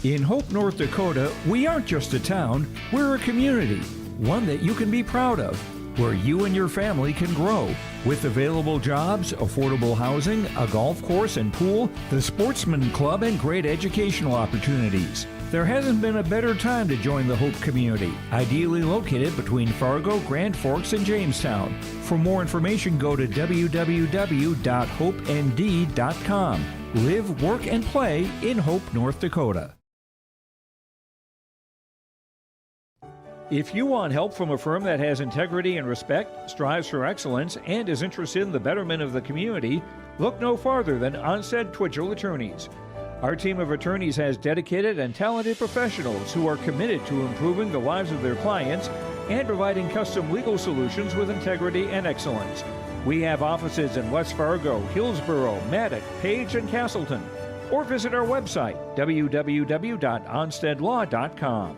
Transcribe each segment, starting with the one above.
In Hope, North Dakota, we aren't just a town, we're a community, one that you can be proud of, where you and your family can grow. With available jobs, affordable housing, a golf course and pool, the Sportsman Club, and great educational opportunities. There hasn't been a better time to join the Hope community, ideally located between Fargo, Grand Forks, and Jamestown. For more information, go to www.hopend.com. Live, work, and play in Hope, North Dakota. If you want help from a firm that has integrity and respect, strives for excellence, and is interested in the betterment of the community, look no farther than Onstead Twitchell Attorneys. Our team of attorneys has dedicated and talented professionals who are committed to improving the lives of their clients and providing custom legal solutions with integrity and excellence. We have offices in West Fargo, Hillsborough, Maddox, Page, and Castleton. Or visit our website, www.onsteadlaw.com.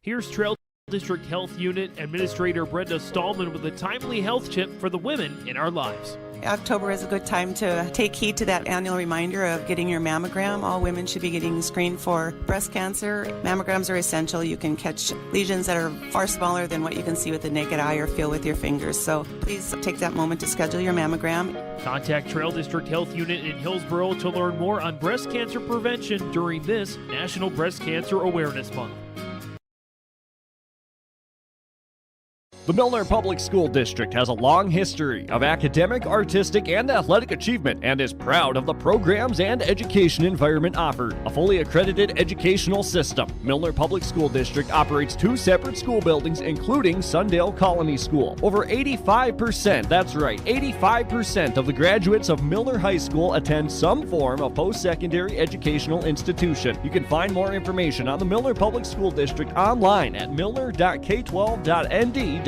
Here's Trail District Health Unit Administrator Brenda Stallman with a timely health tip for the women in our lives. October is a good time to take heed to that annual reminder of getting your mammogram. All women should be getting screened for breast cancer. Mammograms are essential. You can catch lesions that are far smaller than what you can see with the naked eye or feel with your fingers. So please take that moment to schedule your mammogram. Contact Trail District Health Unit in Hillsboro to learn more on breast cancer prevention during this National Breast Cancer Awareness Month. The Milner Public School District has a long history of academic, artistic, and athletic achievement and is proud of the programs and education environment offered. A fully accredited educational system, Milner Public School District operates 2 separate school buildings, including Sundale Colony School. Over 85%, that's right, 85% of the graduates of Milner High School attend some form of post-secondary educational institution. You can find more information on the Milner Public School District online at milner.k12.nd.us.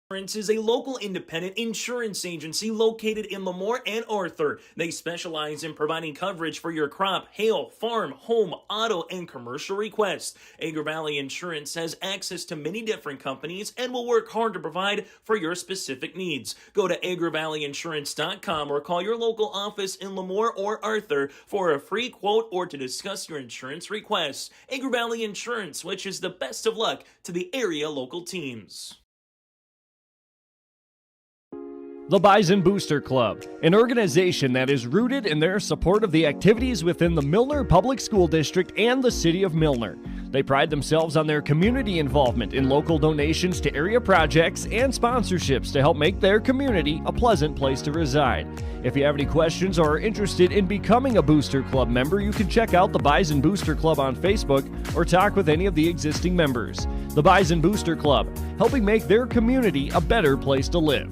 Insurance is a local independent insurance agency located in LaMoure and Arthur. They specialize in providing coverage for your crop, hail, farm, home, auto, and commercial requests. Agri Valley Insurance has access to many different companies and will work hard to provide for your specific needs. Go to agrivalleyinsurance.com or call your local office in LaMoure or Arthur for a free quote or to discuss your insurance requests. Agri Valley Insurance wishes the best of luck to the area local teams. The Bison Booster Club, an organization that is rooted in their support of the activities within the Milner Public School District and the City of Milner. They pride themselves on their community involvement in local donations to area projects and sponsorships to help make their community a pleasant place to reside. If you have any questions or are interested in becoming a Booster Club member, you can check out the Bison Booster Club on Facebook or talk with any of the existing members. The Bison Booster Club, helping make their community a better place to live.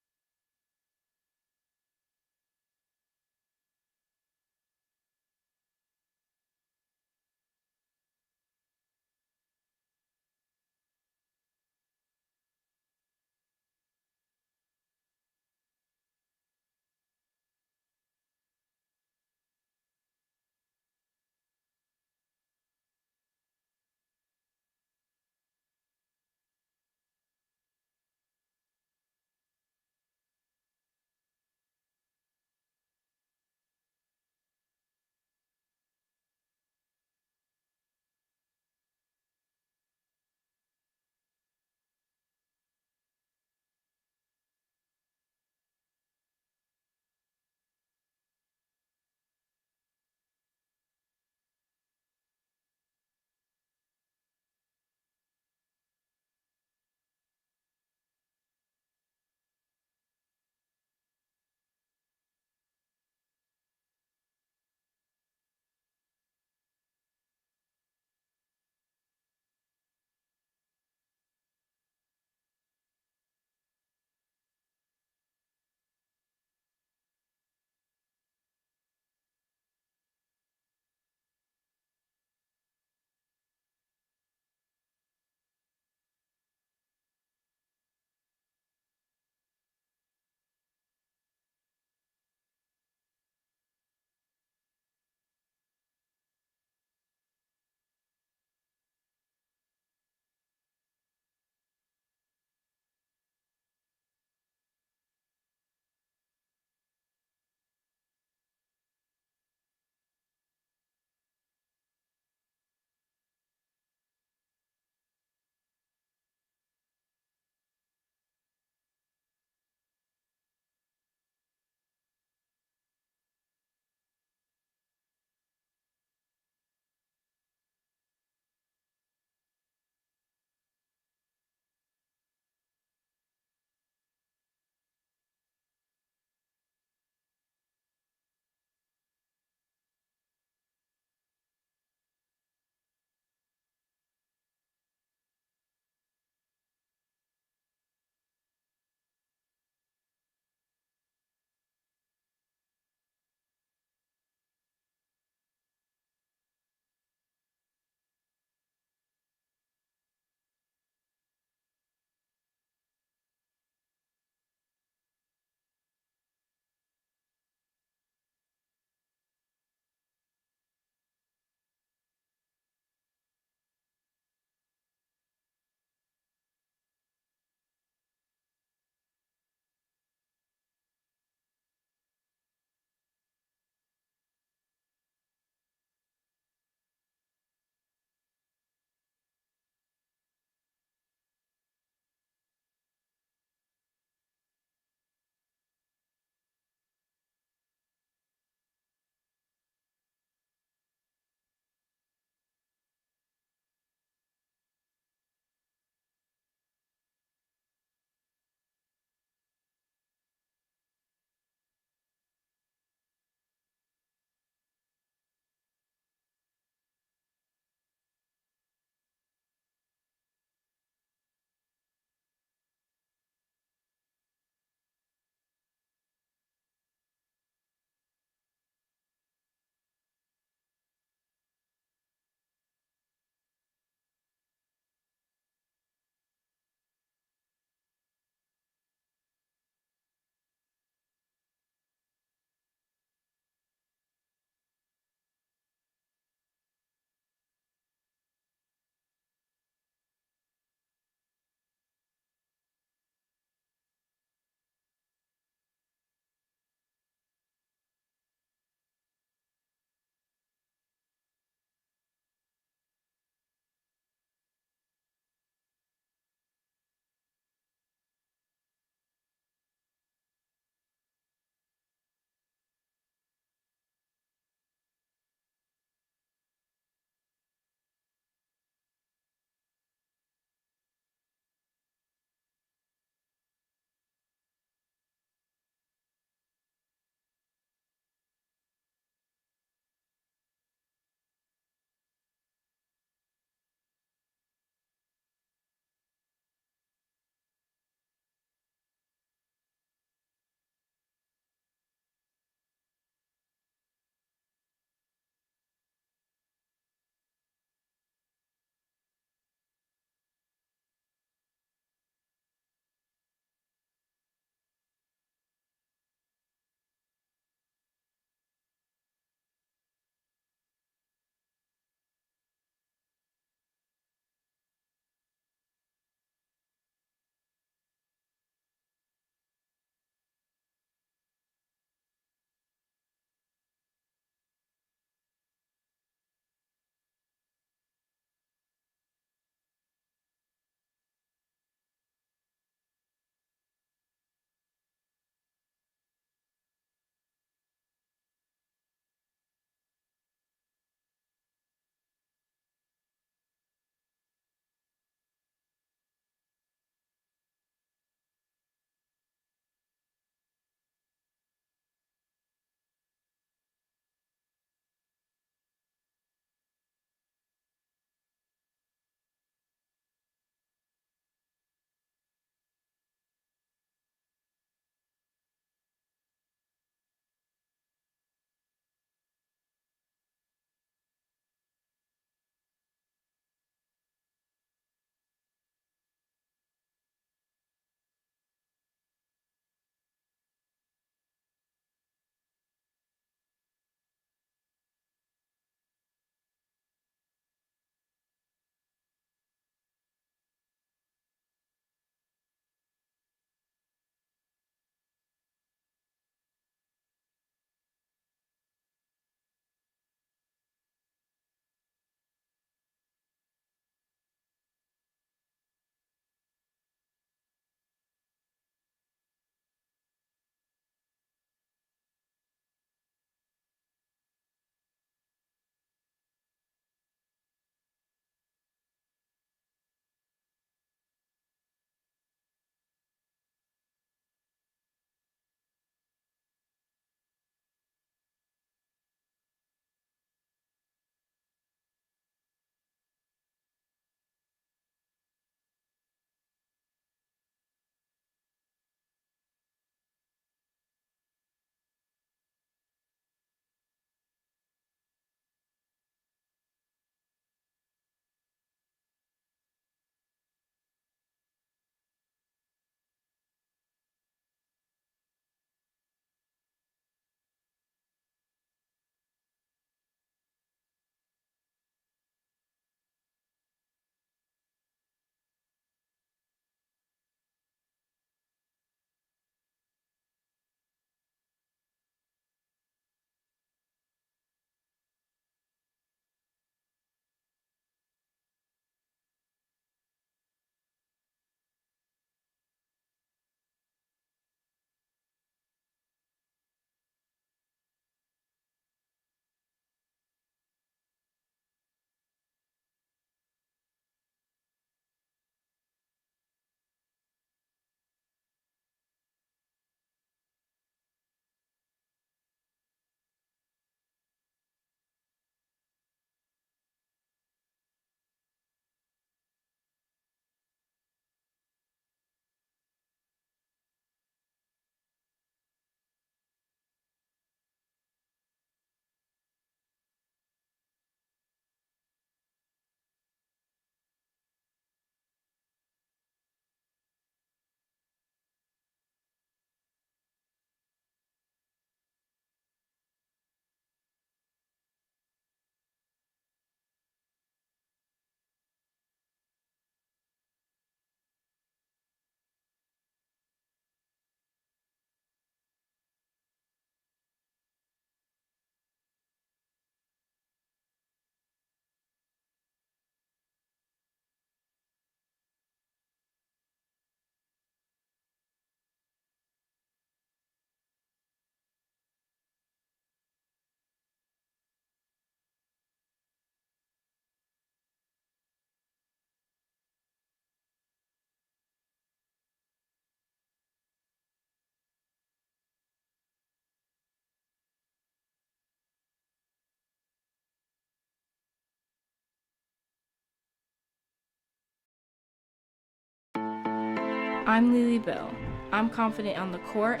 I'm Lily Bell. I'm confident on the court,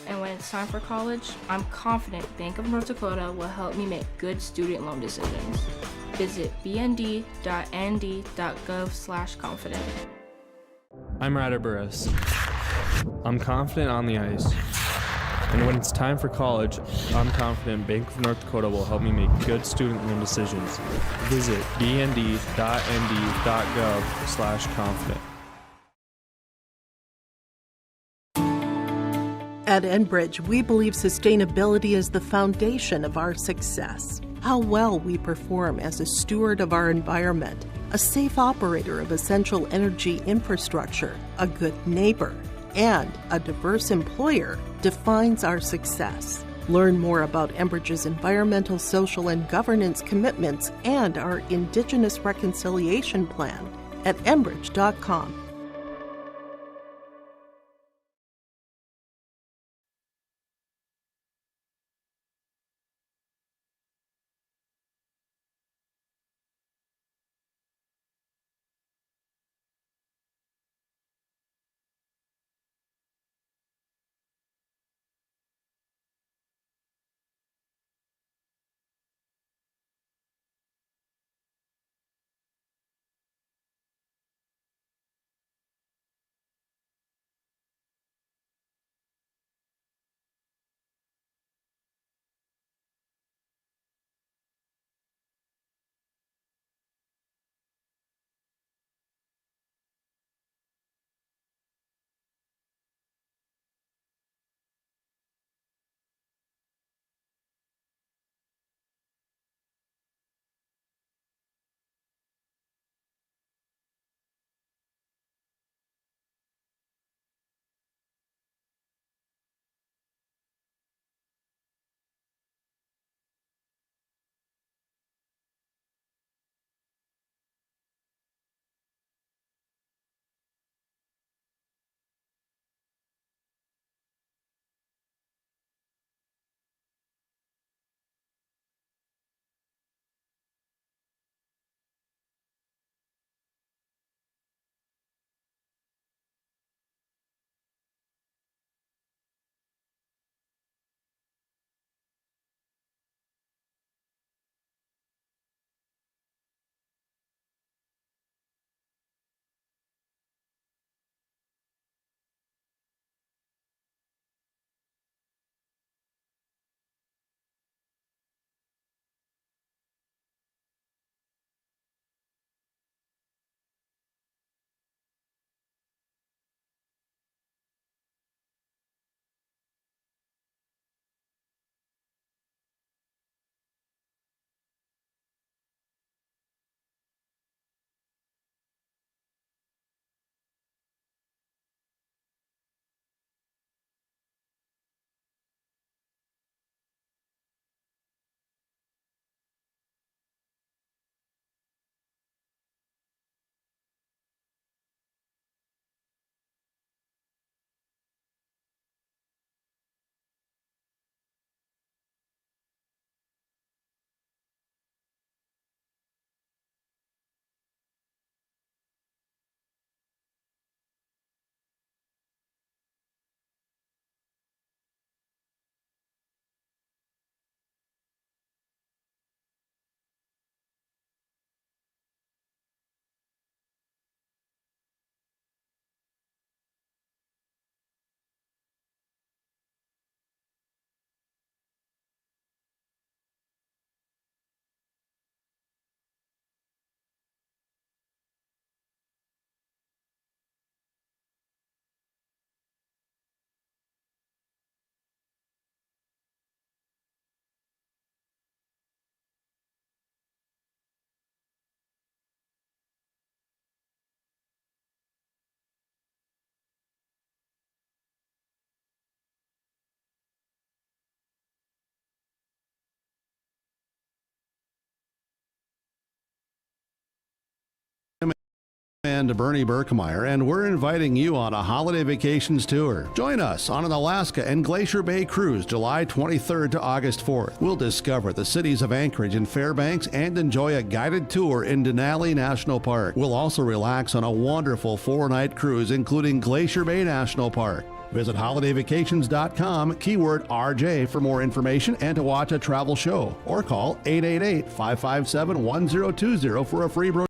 and when it's time for college, I'm confident Bank of North Dakota will help me make good student loan decisions. Visit bnd.nd.gov/confident. I'm Ryder Burris. I'm confident on the ice. And when it's time for college, I'm confident Bank of North Dakota will help me make good student loan decisions. Visit bnd.nd.gov/confident. At Enbridge, we believe sustainability is the foundation of our success. How well we perform as a steward of our environment, a safe operator of essential energy infrastructure, a good neighbor, and a diverse employer defines our success. Learn more about Enbridge's environmental, social, and governance commitments and our Indigenous Reconciliation Plan at enbridge.com. and Bernie Berkmeyer, and we're inviting you on a holiday vacations tour. Join us on an Alaska and Glacier Bay cruise July 23rd to August 4th. We'll discover the cities of Anchorage and Fairbanks and enjoy a guided tour in Denali National Park. We'll also relax on a wonderful 4-night cruise including Glacier Bay National Park. Visit holidayvacations.com, keyword RJ for more information and to watch a travel show, or call 888-557-1020 for a free brochure.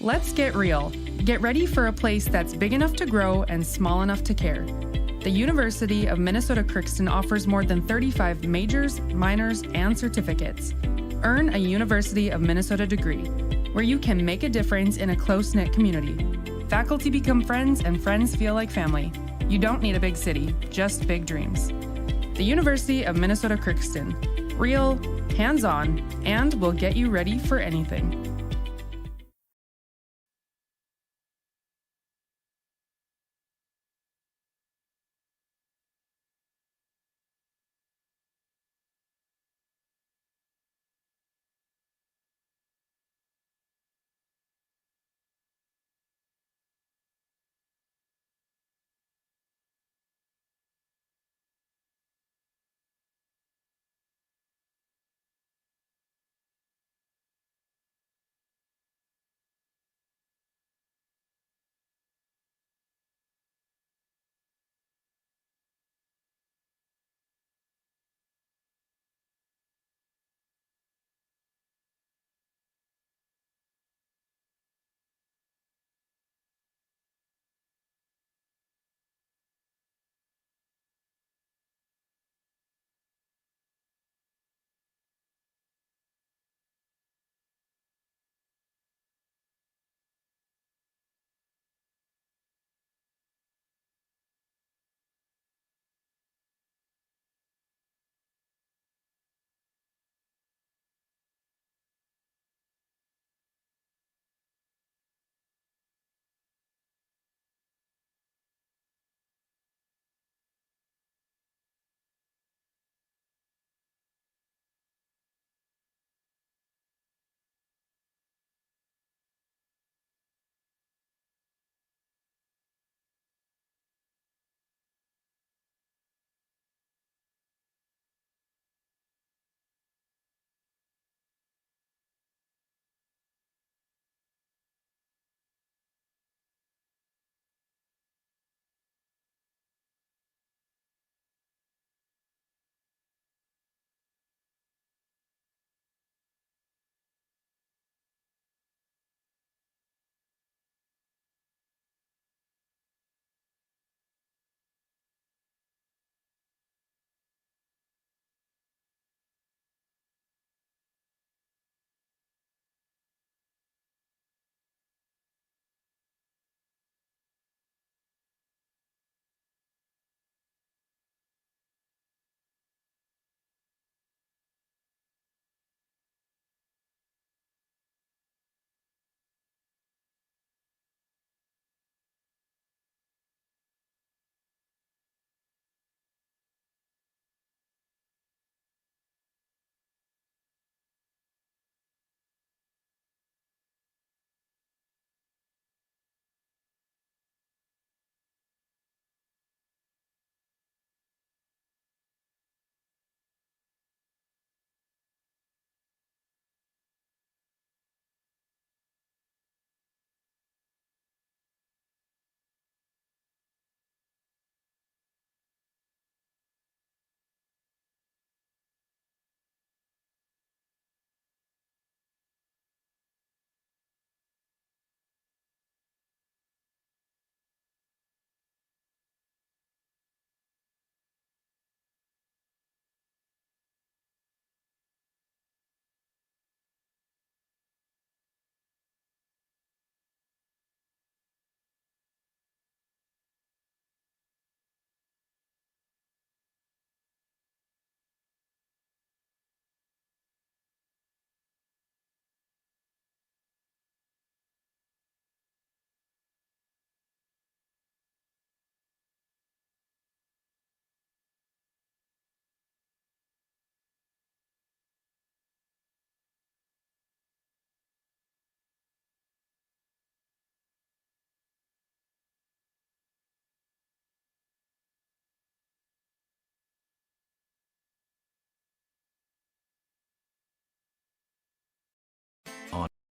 Let's get real. Get ready for a place that's big enough to grow and small enough to care. The University of Minnesota Crookston offers more than 35 majors, minors, and certificates. Earn a University of Minnesota degree, where you can make a difference in a close-knit community. Faculty become friends and friends feel like family. You don't need a big city, just big dreams. The University of Minnesota Crookston. Real, hands-on, and will get you ready for anything.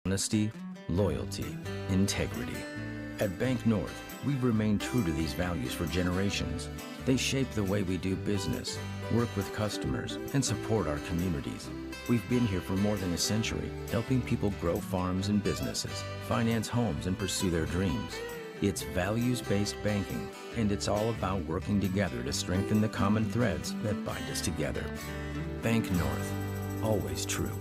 Honesty, loyalty, integrity. At Bank North, we've remained true to these values for generations. They shape the way we do business, work with customers, and support our communities. We've been here for more than a century, helping people grow farms and businesses, finance homes, and pursue their dreams. It's values-based banking, and it's all about working together to strengthen the common threads that bind us together. Bank North, always true.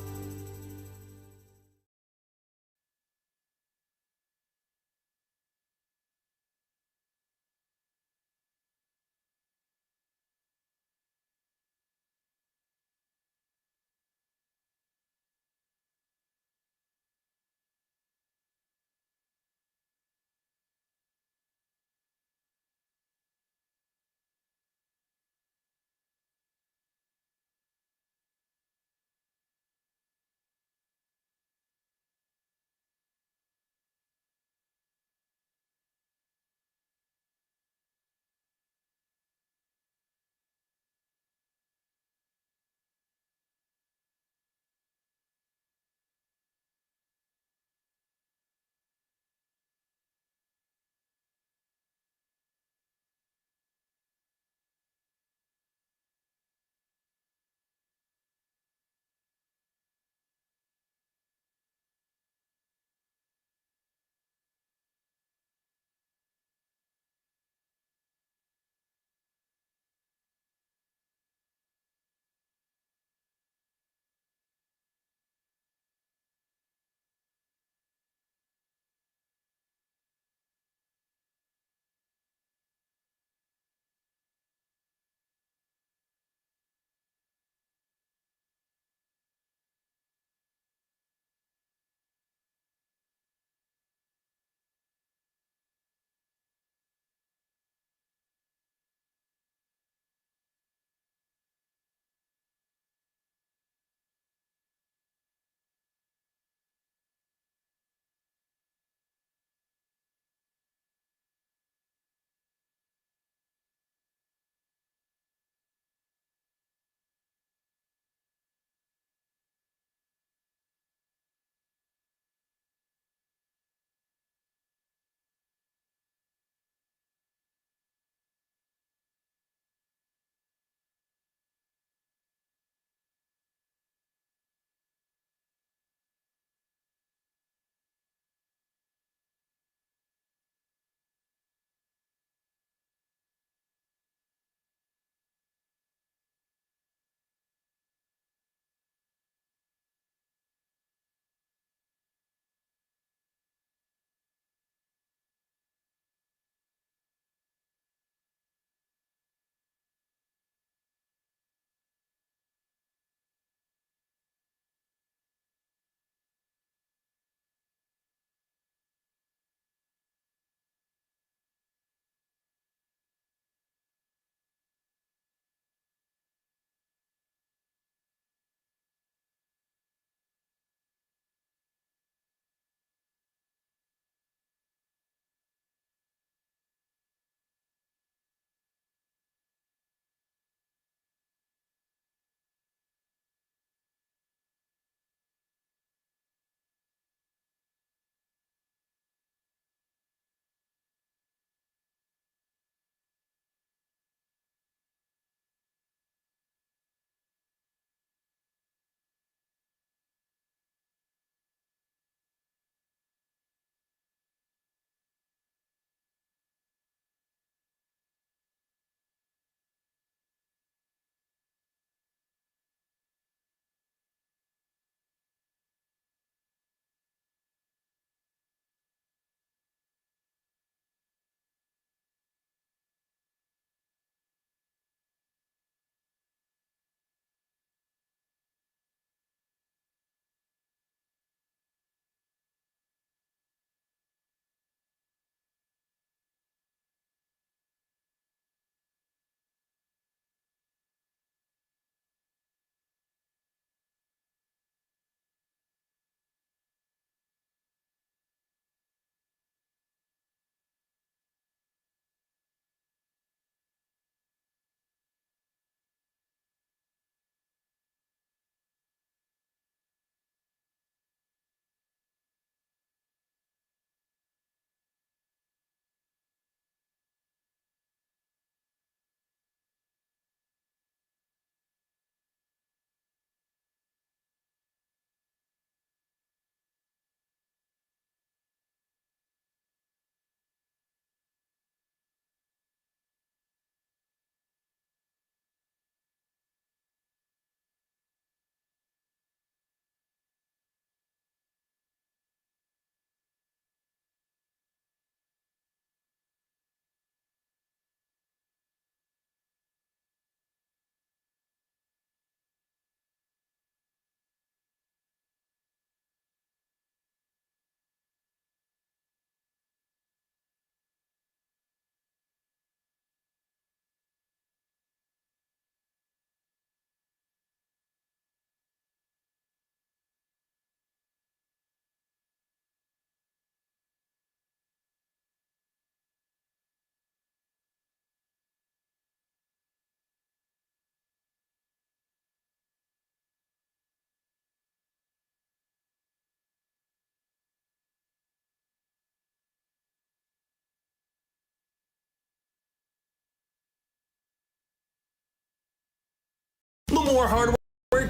LaMoure Hardware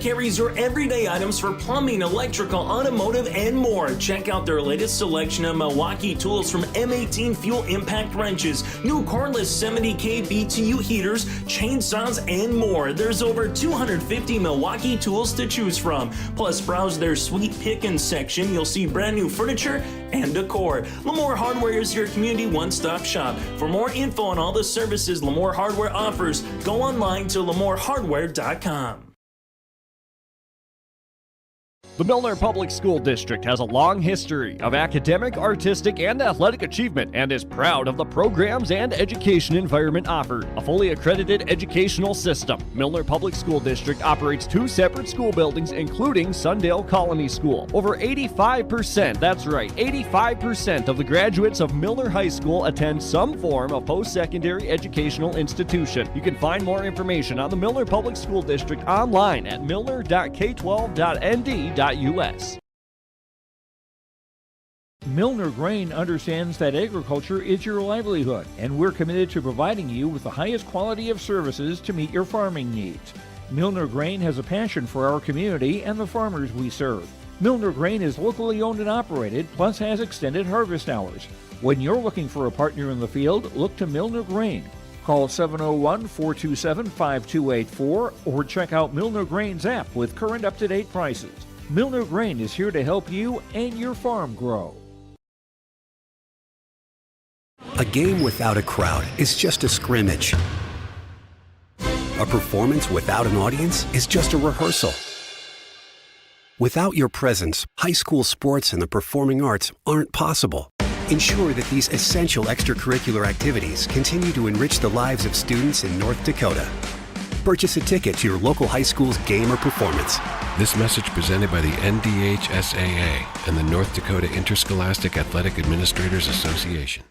carries your everyday items for plumbing, electrical, automotive, and more. Check out their latest selection of Milwaukee tools, from M18 fuel impact wrenches, new cordless 70K BTU heaters, chainsaws, and more. There's over 250 Milwaukee tools to choose from. Plus, browse their sweet pickings section. You'll see brand new furniture and decor. LaMoure Hardware is your community one-stop shop. For more info on all the services LaMoure Hardware offers, go online to LaMoureHardware.com. The Milner Public School District has a long history of academic, artistic, and athletic achievement and is proud of the programs and education environment offered. A fully accredited educational system, Milner Public School District operates 2 separate school buildings, including Sundale Colony School. Over 85%, that's right, 85% of the graduates of Milner High School attend some form of post-secondary educational institution. You can find more information on the Milner Public School District online at milner.k12.nd.us. Milner Grain understands that agriculture is your livelihood, and we're committed to providing you with the highest quality of services to meet your farming needs. Milner Grain has a passion for our community and the farmers we serve. Milner Grain is locally owned and operated, plus has extended harvest hours. When you're looking for a partner in the field, look to Milner Grain. Call 701-427-5284 or check out Milner Grain's app with current up-to-date prices. Milner Grain is here to help you and your farm grow. A game without a crowd is just a scrimmage. A performance without an audience is just a rehearsal. Without your presence, high school sports and the performing arts aren't possible. Ensure that these essential extracurricular activities continue to enrich the lives of students in North Dakota. Purchase a ticket to your local high school's game or performance. This message presented by the NDHSAA and the North Dakota Interscholastic Athletic Administrators Association.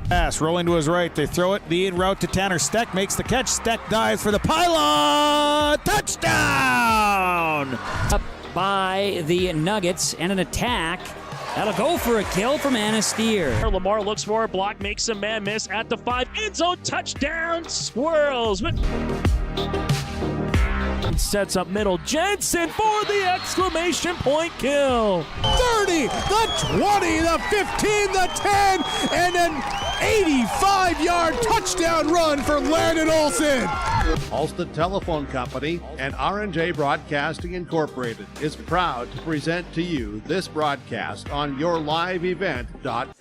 Pass rolling to his right. They throw it the in route to Tanner. Steck makes the catch. Steck dives for the pylon. Touchdown! Up by the Nuggets and an attack. That'll go for a kill from Anastier. LaMoure looks for a block, makes a man miss at the 5. End zone touchdown, swirls. Sets up middle. Jensen for the exclamation point kill. 30, the 20, the 15, the 10, and an 85-yard touchdown run for Landon Olsen. Ulster Telephone Company and R&J Broadcasting Incorporated is proud to present to you this broadcast on yourliveevent.com.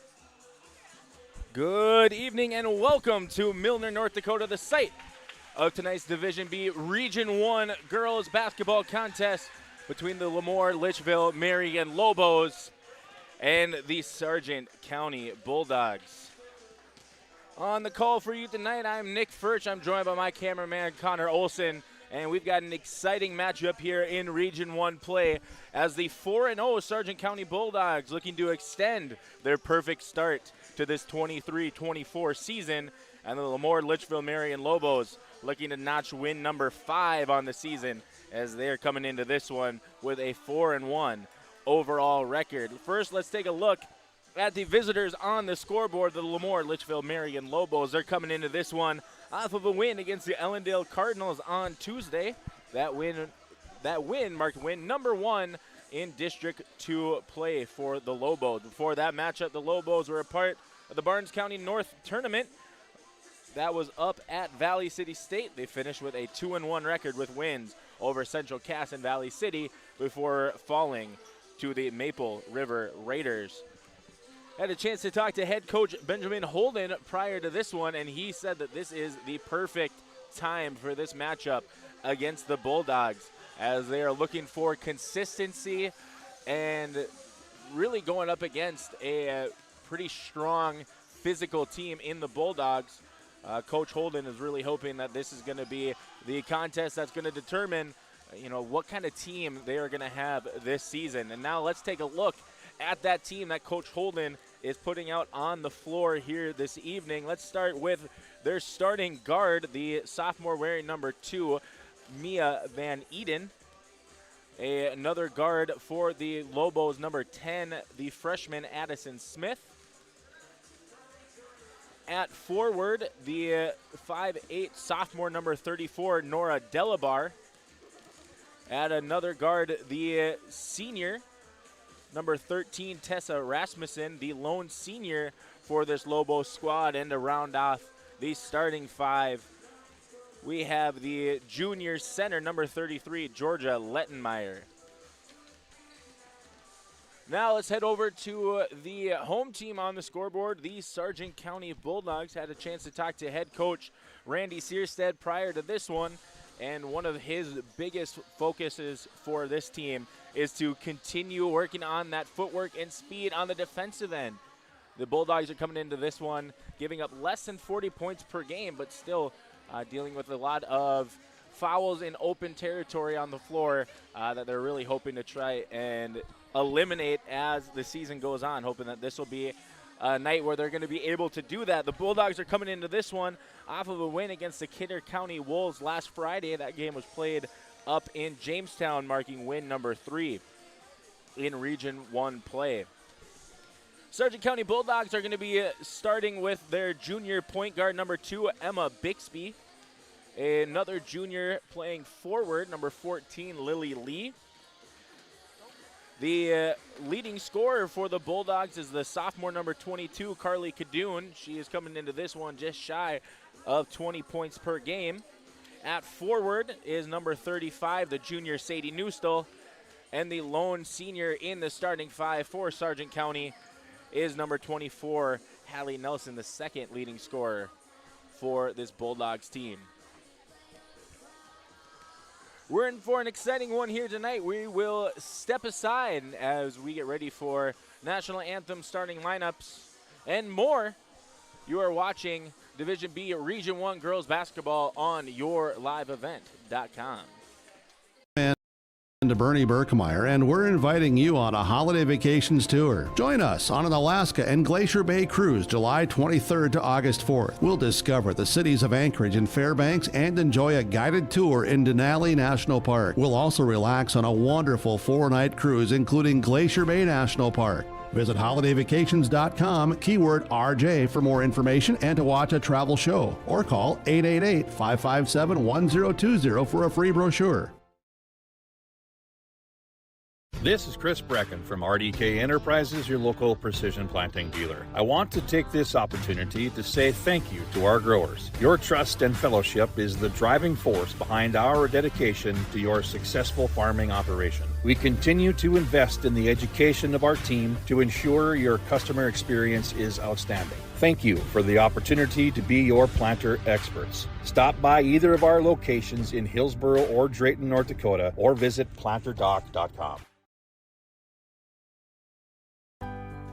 Good evening and welcome to Milner, North Dakota, the site of tonight's Division B Region 1 girls basketball contest between the LaMoure, Litchville-Marion Lobos and the Sargent County Bulldogs. On the call for you tonight, I'm Nick Furch. I'm joined by my cameraman, Connor Olson, and we've got an exciting matchup here in Region 1 play as the 4-0 Sargent County Bulldogs looking to extend their perfect start to this 23-24 season, and the LaMoure Litchville-Marion Lobos looking to notch win number 5 on the season as they're coming into this one with a 4-1 overall record. First, let's take a look at the visitors on the scoreboard. The LaMoure Litchville-Marion Lobos, they're coming into this one off of a win against the Ellendale Cardinals on Tuesday. That win marked win number 1 in District 2 play for the Lobos. Before that matchup, the Lobos were a part of the Barnes County North Tournament. That was up at Valley City State. They finished with a 2-1 record with wins over Central Cass and Valley City before falling to the Maple River Raiders. Had a chance to talk to head coach Benjamin Holden prior to this one, and he said that this is the perfect time for this matchup against the Bulldogs, as they are looking for consistency and really going up against a pretty strong physical team in the Bulldogs. Coach Holden is really hoping that this is going to be the contest that's going to determine, what kind of team they are going to have this season. And now let's take a look at that team that Coach Holden is putting out on the floor here this evening. Let's start with their starting guard, the sophomore wearing number 2, Mia Van Eden. Another guard for the Lobos, number 10, the freshman Addison Smith. At forward, the 5'8" sophomore number 34, Nora Delabar. At another guard, the senior, number 13, Tessa Rasmussen, the lone senior for this Lobos squad. And to round off the starting 5, we have the junior center, number 33, Georgia Lettenmeyer. Now let's head over to the home team on the scoreboard. The Sargent County Bulldogs had a chance to talk to head coach Randy Searstead prior to this one, and one of his biggest focuses for this team is to continue working on that footwork and speed on the defensive end. The Bulldogs are coming into this one giving up less than 40 points per game, but still dealing with a lot of fouls in open territory on the floor that they're really hoping to try and eliminate as the season goes on, hoping that this will be a night where they're going to be able to do that. The Bulldogs are coming into this one off of a win against the Kidder County Wolves last Friday. That game was played up in Jamestown, marking win number 3 in Region 1 play. Sargent County Bulldogs are going to be starting with their junior point guard, number 2, Emma Bixby. Another junior playing forward, number 14, Lily Lee. The leading scorer for the Bulldogs is the sophomore number 22, Carly Cadoon. She is coming into this one just shy of 20 points per game. At forward is number 35, the junior Sadie Newstall. And the lone senior in the starting 5 for Sargent County is number 24, Hallie Nelson, the second leading scorer for this Bulldogs team. We're in for an exciting one here tonight. We will step aside as we get ready for National Anthem starting lineups and more. You are watching Division B Region 1 girls basketball on yourliveevent.com. to Bernie Berkmeyer, and we're inviting you on a holiday vacations tour. Join us on an Alaska and Glacier Bay cruise July 23rd to August 4th. We'll discover the cities of Anchorage and Fairbanks and enjoy a guided tour in Denali National Park. We'll also relax on a wonderful 4-night cruise including Glacier Bay National Park. Visit holidayvacations.com, keyword RJ for more information and to watch a travel show, or call 888-557-1020 for a free brochure. This is Chris Brecken from RDK Enterprises, your local precision planting dealer. I want to take this opportunity to say thank you to our growers. Your trust and fellowship is the driving force behind our dedication to your successful farming operation. We continue to invest in the education of our team to ensure your customer experience is outstanding. Thank you for the opportunity to be your planter experts. Stop by either of our locations in Hillsboro or Drayton, North Dakota, or visit planterdoc.com.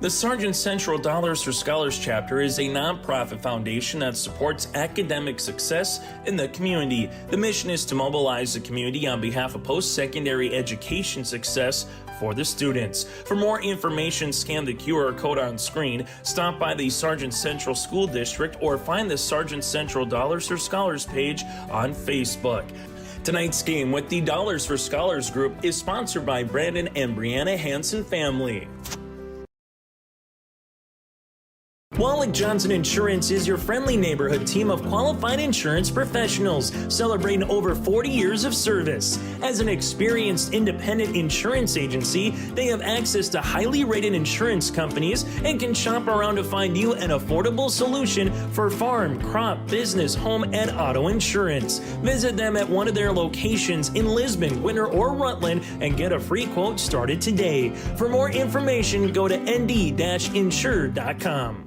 The Sargent Central Dollars for Scholars chapter is a nonprofit foundation that supports academic success in the community. The mission is to mobilize the community on behalf of post-secondary education success for the students. For more information, scan the QR code on screen, stop by the Sargent Central School District, or find the Sargent Central Dollars for Scholars page on Facebook. Tonight's game with the Dollars for Scholars group is sponsored by Brandon and Brianna Hansen family. Wallach Johnson Insurance is your friendly neighborhood team of qualified insurance professionals celebrating over 40 years of service. As an experienced independent insurance agency, they have access to highly rated insurance companies and can shop around to find you an affordable solution for farm, crop, business, home, and auto insurance. Visit them at one of their locations in Lisbon, Winter, or Rutland and get a free quote started today. For more information, go to nd-insure.com.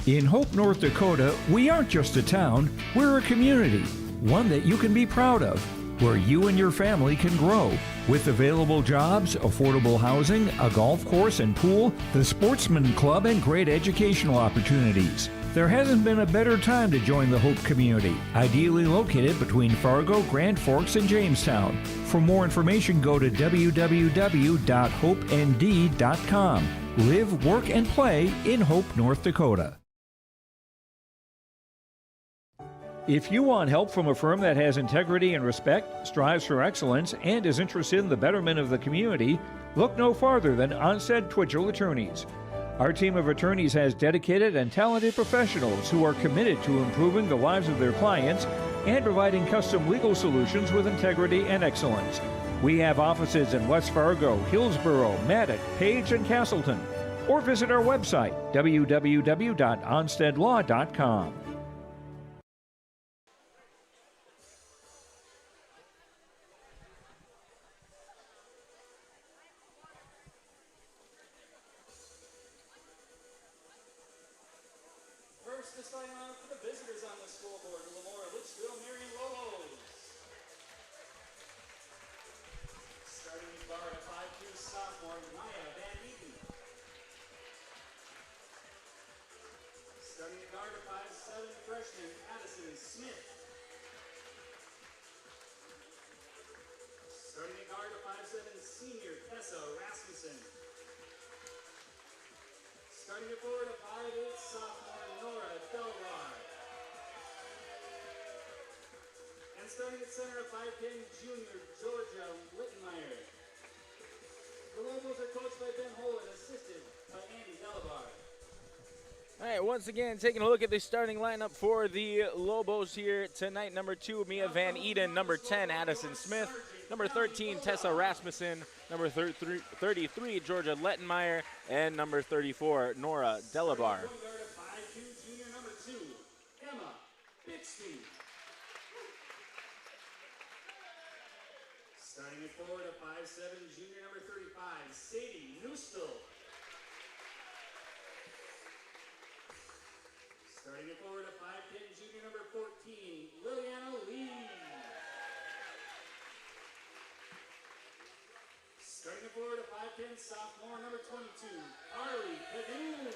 In Hope, North Dakota, we aren't just a town, we're a community, one that you can be proud of, where you and your family can grow. With available jobs, affordable housing, a golf course and pool, the Sportsman Club, and great educational opportunities. There hasn't been a better time to join the Hope community, ideally located between Fargo, Grand Forks, and Jamestown. For more information, go to www.hopend.com. Live, work, and play in Hope, North Dakota. If you want help from a firm that has integrity and respect, strives for excellence, and is interested in the betterment of the community, look no farther than Onstead Twitchell Attorneys. Our team of attorneys has dedicated and talented professionals who are committed to improving the lives of their clients and providing custom legal solutions with integrity and excellence. We have offices in West Fargo, Hillsboro, Maddox, Page, and Castleton. Or visit our website, www.onsteadlaw.com. First, this time out for the visitors on the scoreboard, LaMoure, Litchville-Marion Lobos. Starting the guard at 5'2" sophomore, Maya Van Eaton. Starting the guard at 5'7" freshman, Addison Smith. Starting the guard at 5'7" senior, Tessa Rasmussen. Starting the forward at 5'8" sophomore, Nora Delvar. And starting at center at 5'10" junior, Georgia Littenmeyer. The Lobos are coached by Ben Hole and assisted by Andy Delvar. All right, once again, taking a look at the starting lineup for the Lobos here tonight. Number 2, Mia Van Eden. Number 10, Addison Smith. Number 13, Tessa Rasmussen. Number 33, Georgia Lettenmeyer. And number 34, Nora Delabar. Junior number 2, Emma Bixby. Starting at forward at 5'7", junior number 35, Sadie Newstill. Starting at forward at 5'10", junior number 14, Liliana Lee. Starting at forward at 5'10", sophomore number 22, Carly Padoon.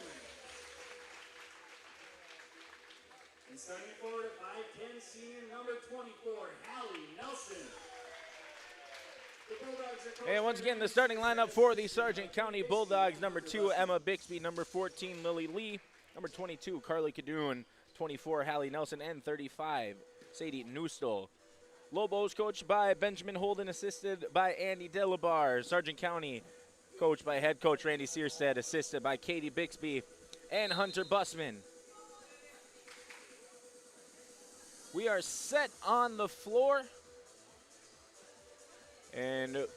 And starting forward at 5'10", senior number 24, Hallie Nelson. The Bulldogs are coached And once by again, the starting lineup for the Sargent County Bulldogs: number 2, Emma Bixby; number 14, Lily Lee; number 22, Carly Cadoon; 24, Hallie Nelson; and 35, Sadie Newstall. Lobos coached by Benjamin Holden, assisted by Andy Delabar. Sargent County coached by head coach Randy Searstead, assisted by Katie Bixby and Hunter Busman. We are set on the floor, and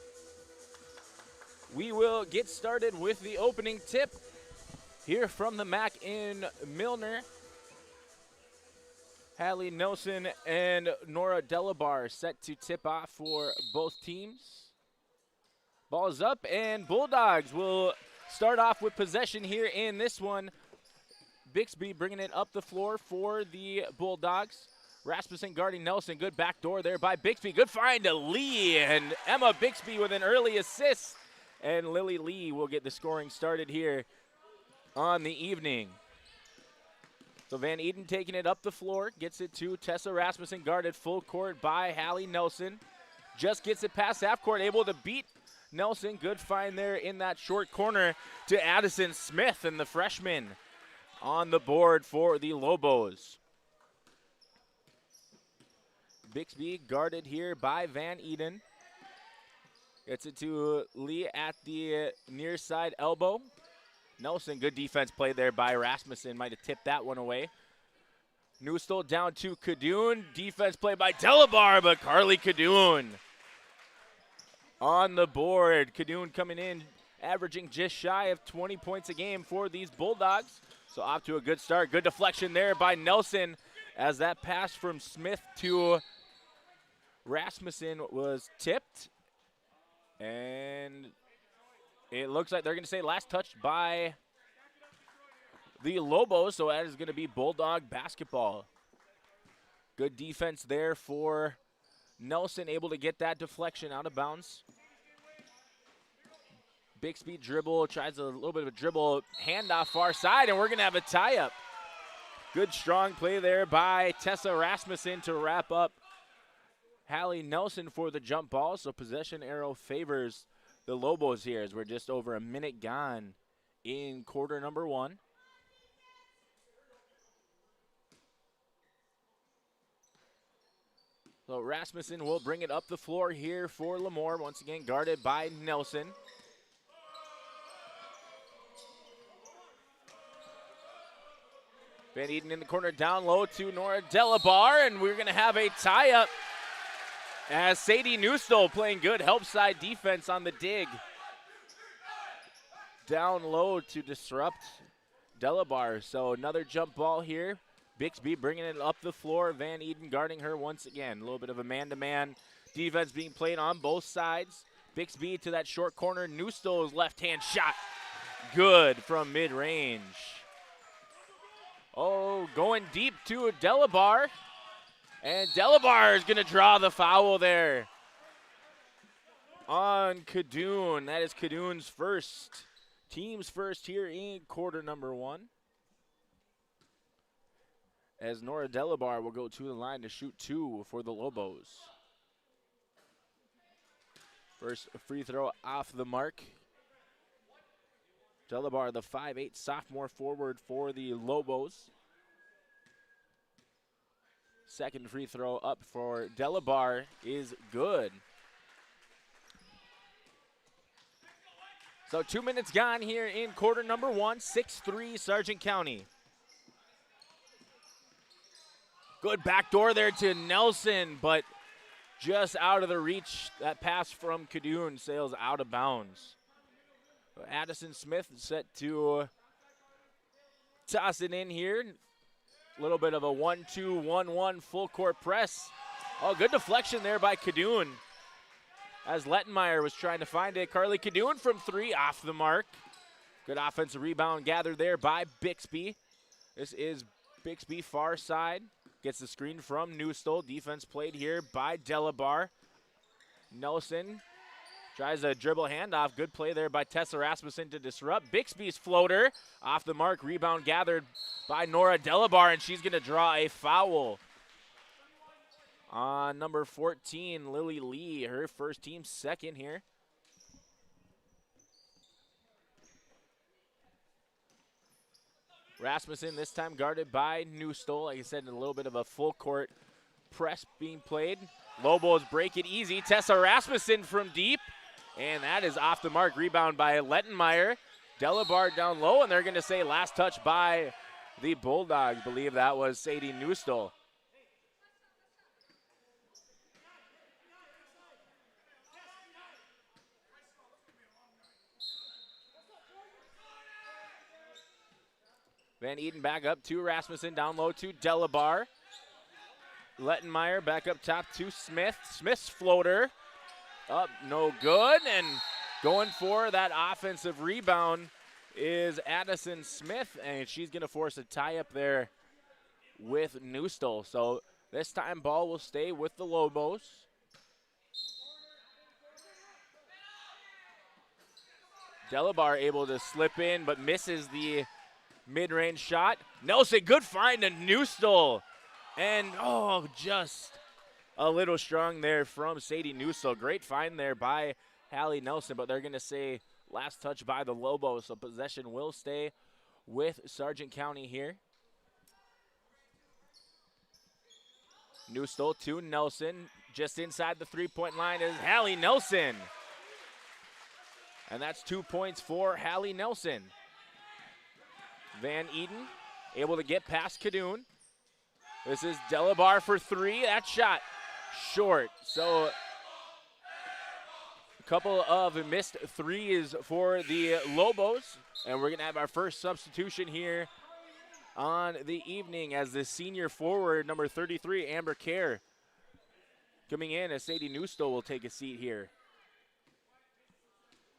we will get started with the opening tip here from the MAC in Milner. Hallie Nelson and Nora Delabar set to tip off for both teams. Ball's up, and Bulldogs will start off with possession here in this one. Bixby bringing it up the floor for the Bulldogs. Rasmussen guarding Nelson. Good back door there by Bixby. Good find to Lee, and Emma Bixby with an early assist. And Lily Lee will get the scoring started here on the evening. So Van Eden taking it up the floor, gets it to Tessa Rasmussen, guarded full court by Hallie Nelson. Just gets it past half court, able to beat Nelson. Good find there in that short corner to Addison Smith, and the freshman on the board for the Lobos. Bixby guarded here by Van Eden. Gets it to Lee at the near side elbow. Nelson, good defense play there by Rasmussen. Might have tipped that one away. Newstall down to Cadoon. Defense play by Delabar, but Carly Cadoon on the board. Cadoon coming in, averaging just shy of 20 points a game for these Bulldogs. So off to a good start. Good deflection there by Nelson as that pass from Smith to Rasmussen was tipped. And it looks like they're going to say last touched by the Lobos, so that is going to be Bulldog basketball. Good defense there for Nelson, able to get that deflection out of bounds. Bixby dribble, tries a little bit of a dribble, handoff far side, and we're going to have a tie-up. Good strong play there by Tessa Rasmussen to wrap up Hallie Nelson for the jump ball, so possession arrow favors the Lobos here as we're just over a minute gone in quarter number one. So Rasmussen will bring it up the floor here for LaMoure, once again guarded by Nelson. Van Eden in the corner down low to Nora Delabar, and we're going to have a tie-up as Sadie Newstall playing good help side defense on the dig. Down low to disrupt Delabar. So another jump ball here. Bixby bringing it up the floor. Van Eden guarding her once again. A little bit of a man-to-man defense being played on both sides. Bixby to that short corner. Newstall's left-hand shot. Good from mid-range. Oh, going deep to Delabar. And Delabar is going to draw the foul there on Cadoon. That is Cadoon's first, team's first here in quarter number one. As Nora Delabar will go to the line to shoot two for the Lobos. First free throw off the mark. Delabar, the 5'8" sophomore forward for the Lobos. Second free throw up for Delabar is good. So 2 minutes gone here in quarter number one, 6-3 Sargent County. Good backdoor there to Nelson, but just out of the reach. That pass from Cadoon sails out of bounds. Addison Smith set to toss it in here. A little bit of a 1-2-1-1 full court press. Oh, good deflection there by Cadoon as Lettenmeyer was trying to find it. Carly Cadoon from three, off the mark. Good offensive rebound gathered there by Bixby. This is Bixby far side. Gets the screen from Newstall. Defense played here by Delabar. Nelson Tries a dribble handoff. Good play there by Tessa Rasmussen to disrupt. Bixby's floater off the mark. Rebound gathered by Nora Delabar, and she's going to draw a foul on number 14, Lily Lee. Her first team second here. Rasmussen this time guarded by Newstole. Like I said, in a little bit of a full court press being played. Lobos break it easy. Tessa Rasmussen from deep. And that is off the mark. Rebound by Lettenmeyer. Delabar down low, and they're going to say last touch by the Bulldogs. Believe that was Sadie Newstole. Van Eden back up to Rasmussen, down low to Delabar. Lettenmeyer back up top to Smith. Smith's floater up, no good, and going for that offensive rebound is Addison Smith, and she's going to force a tie-up there with Newstole. So this time ball will stay with the Lobos. Delabar able to slip in, but misses the mid-range shot. Nelson, good find to Newstole. And, oh, just a little strong there from Sadie Newstole. Great find there by Hallie Nelson, but they're going to say last touch by the Lobos, so possession will stay with Sargent County here. Newstole to Nelson. Just inside the three-point line is Hallie Nelson. And that's 2 points for Hallie Nelson. Van Eden able to get past Cadoon. This is Delabar for three. That shot short. So a couple of missed threes for the Lobos. And we're going to have our first substitution here on the evening as the senior forward, number 33, Amber Kerr, coming in as Sadie Newstole will take a seat here.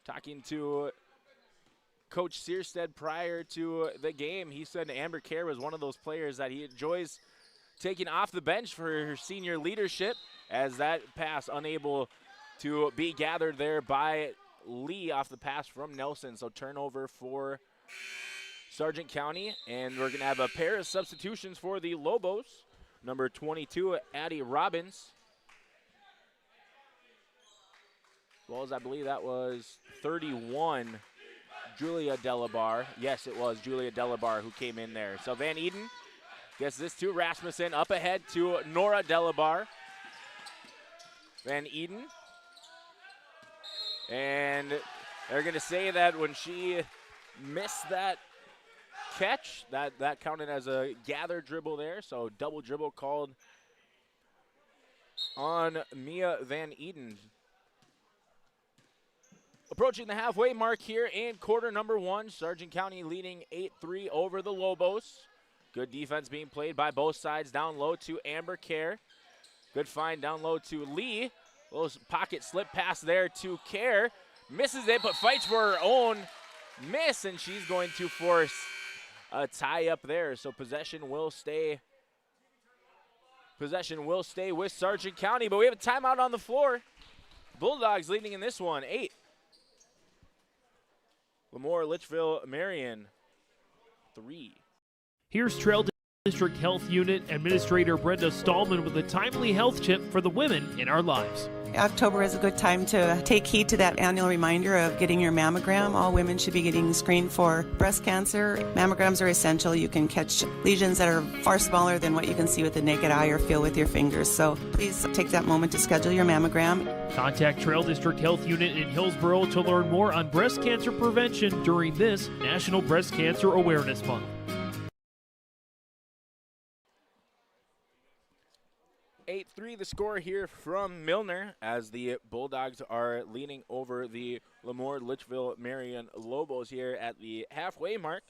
Talking to Coach Searstead prior to the game, he said Amber Kerr was one of those players that he enjoys taking off the bench for her senior leadership, as that pass unable to be gathered there by Lee off the pass from Nelson. So turnover for Sargent County, and we're going to have a pair of substitutions for the Lobos. Number 22, Addie Robbins. As well as I believe that was 31, Julia Delabar. Yes, it was Julia Delabar who came in there. So Van Eden gets this to Rasmussen, up ahead to Nora Delabar. Van Eden. And they're going to say that when she missed that catch, that counted as a gather dribble there. So double dribble called on Mia Van Eden. Approaching the halfway mark here in quarter number one. Sargent County leading 8-3 over the Lobos. Good defense being played by both sides. Down low to Amber Kerr. Good find down low to Lee. Little pocket slip pass there to Kerr. Misses it, but fights for her own miss, and she's going to force a tie up there. So possession will stay with Sargent County, but we have a timeout on the floor. Bulldogs leading in this one, 8. LaMoure, Litchville-Marion, 3. Here's Trail District Health Unit Administrator Brenda Stallman with a timely health tip for the women in our lives. October is a good time to take heed to that annual reminder of getting your mammogram. All women should be getting screened for breast cancer. Mammograms are essential. You can catch lesions that are far smaller than what you can see with the naked eye or feel with your fingers. So please take that moment to schedule your mammogram. Contact Trail District Health Unit in Hillsboro to learn more on breast cancer prevention during this National Breast Cancer Awareness Month. 8-3 the score here from Milner as the Bulldogs are leaning over the LaMoure Litchville-Marion Lobos here at the halfway mark.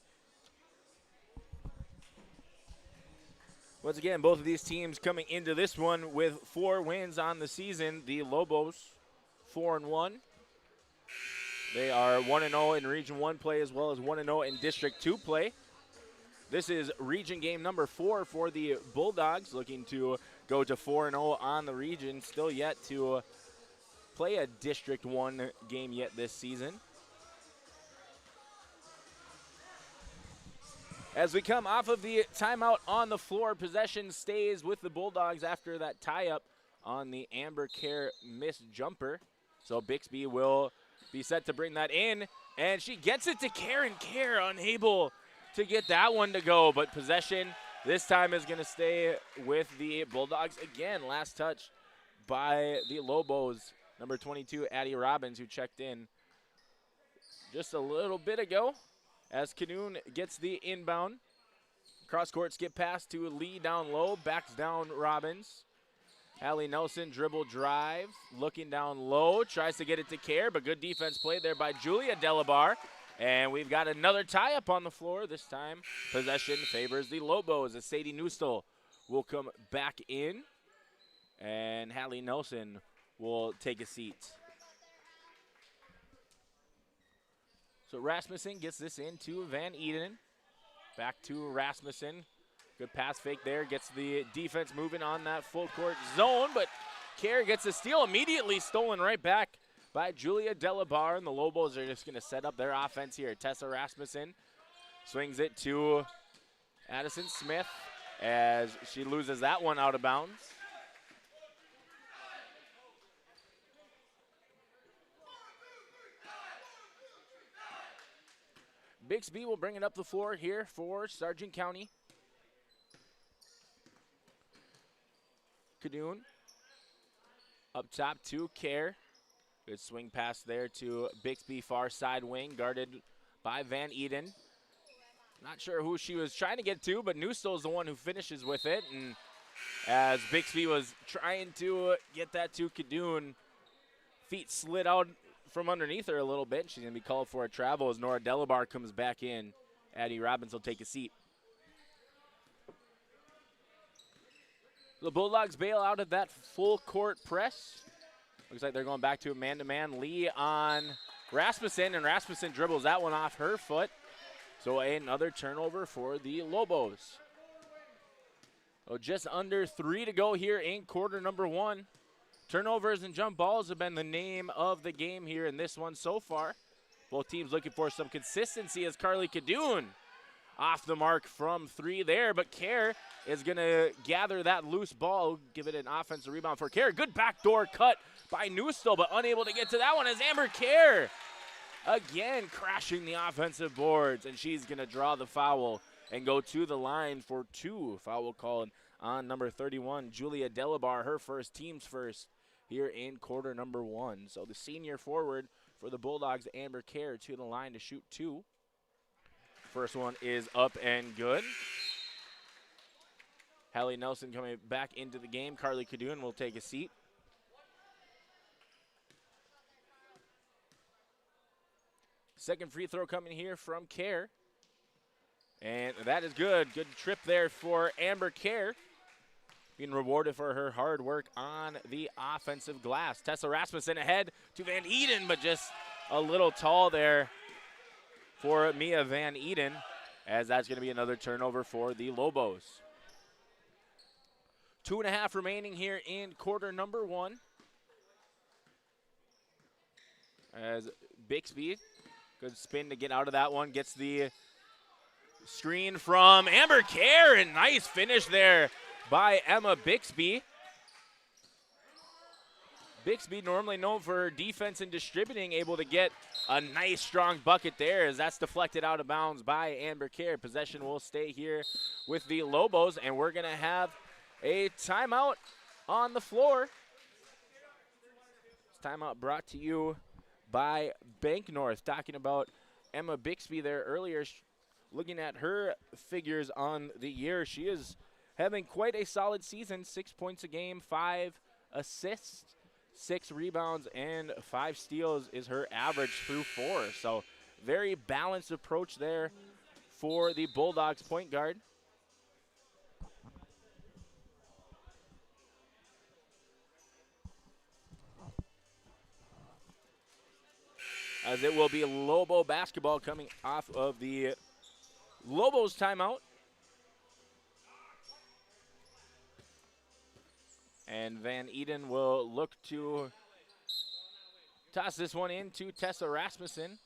Once again, both of these teams coming into this one with 4 wins on the season. The Lobos 4-1. They are 1-0 in Region 1 play as well as 1-0 in District 2 play. This is region game number 4 for the Bulldogs, looking to go to 4-0 on the region. Still yet to play a District 1 game yet this season. As we come off of the timeout on the floor, possession stays with the Bulldogs after that tie-up on the Amber Care missed jumper. So Bixby will be set to bring that in, and she gets it to Care, and Care unable to get that one to go, but possession this time is going to stay with the Bulldogs again. Last touch by the Lobos, number 22, Addie Robbins, who checked in just a little bit ago. As Canoon gets the inbound. Cross-court skip pass to Lee down low. Backs down Robbins. Hallie Nelson dribble drive. Looking down low. Tries to get it to Care, but good defense played there by Julia Delabar. And we've got another tie-up on the floor. This time, possession favors the Lobos as Sadie Newstall will come back in. And Hallie Nelson will take a seat. So Rasmussen gets this into Van Eden. Back to Rasmussen. Good pass fake there. Gets the defense moving on that full court zone, but Care gets a steal, immediately stolen right back by Julia Delabar, and the Lobos are just going to set up their offense here. Tessa Rasmussen swings it to Addison Smith as she loses that one out of bounds. Bixby will bring it up the floor here for Sargent County. Cadoon up top to Care. Good swing pass there to Bixby, far side wing, guarded by Van Eden. Not sure who she was trying to get to, but Newstall's the one who finishes with it. And as Bixby was trying to get that to Cadoon, feet slid out from underneath her a little bit. She's going to be called for a travel as Nora Delabar comes back in. Addie Robbins will take a seat. The Bulldogs bail out of that full court press. Looks like they're going back to a man-to-man. Lee on Rasmussen, and Rasmussen dribbles that one off her foot. So another turnover for the Lobos. So just under 3 to go here in quarter number 1. Turnovers and jump balls have been the name of the game here in this one so far. Both teams looking for some consistency as Carly Cadoon off the mark from 3 there, but Care is going to gather that loose ball, give it an offensive rebound for Care. Good backdoor cut by Newstall, but unable to get to that one as Amber Care again crashing the offensive boards, and she's going to draw the foul and go to the line for 2. Foul called on number 31, Julia Delabar, her first, team's first here in quarter number 1. So the senior forward for the Bulldogs, Amber Care, to the line to shoot 2. First one is up and good. Hallie Nelson coming back into the game. Carly Cadoon will take a seat. Second free throw coming here from Care. And that is good. Good trip there for Amber Care. Being rewarded for her hard work on the offensive glass. Tessa Rasmussen ahead to Van Eden, but just a little tall there for Mia Van Eden, as that's going to be another turnover for the Lobos. 2.5 remaining here in quarter number 1. As Bixby, good spin to get out of that one, gets the screen from Amber Care, and nice finish there by Emma Bixby. Bixby, normally known for her defense and distributing, able to get a nice strong bucket there as that's deflected out of bounds by Amber Care. Possession will stay here with the Lobos, and we're going to have a timeout on the floor. This timeout brought to you by Bank North. Talking about Emma Bixby there earlier, looking at her figures on the year, she is having quite a solid season. 6 points a game, 5 assists, 6 rebounds, and 5 steals is her average through 4. So very balanced approach there for the Bulldogs point guard. As it will be Lobo basketball coming off of the Lobos timeout. And Van Eden will look to Toss this one in to Tessa Rasmussen.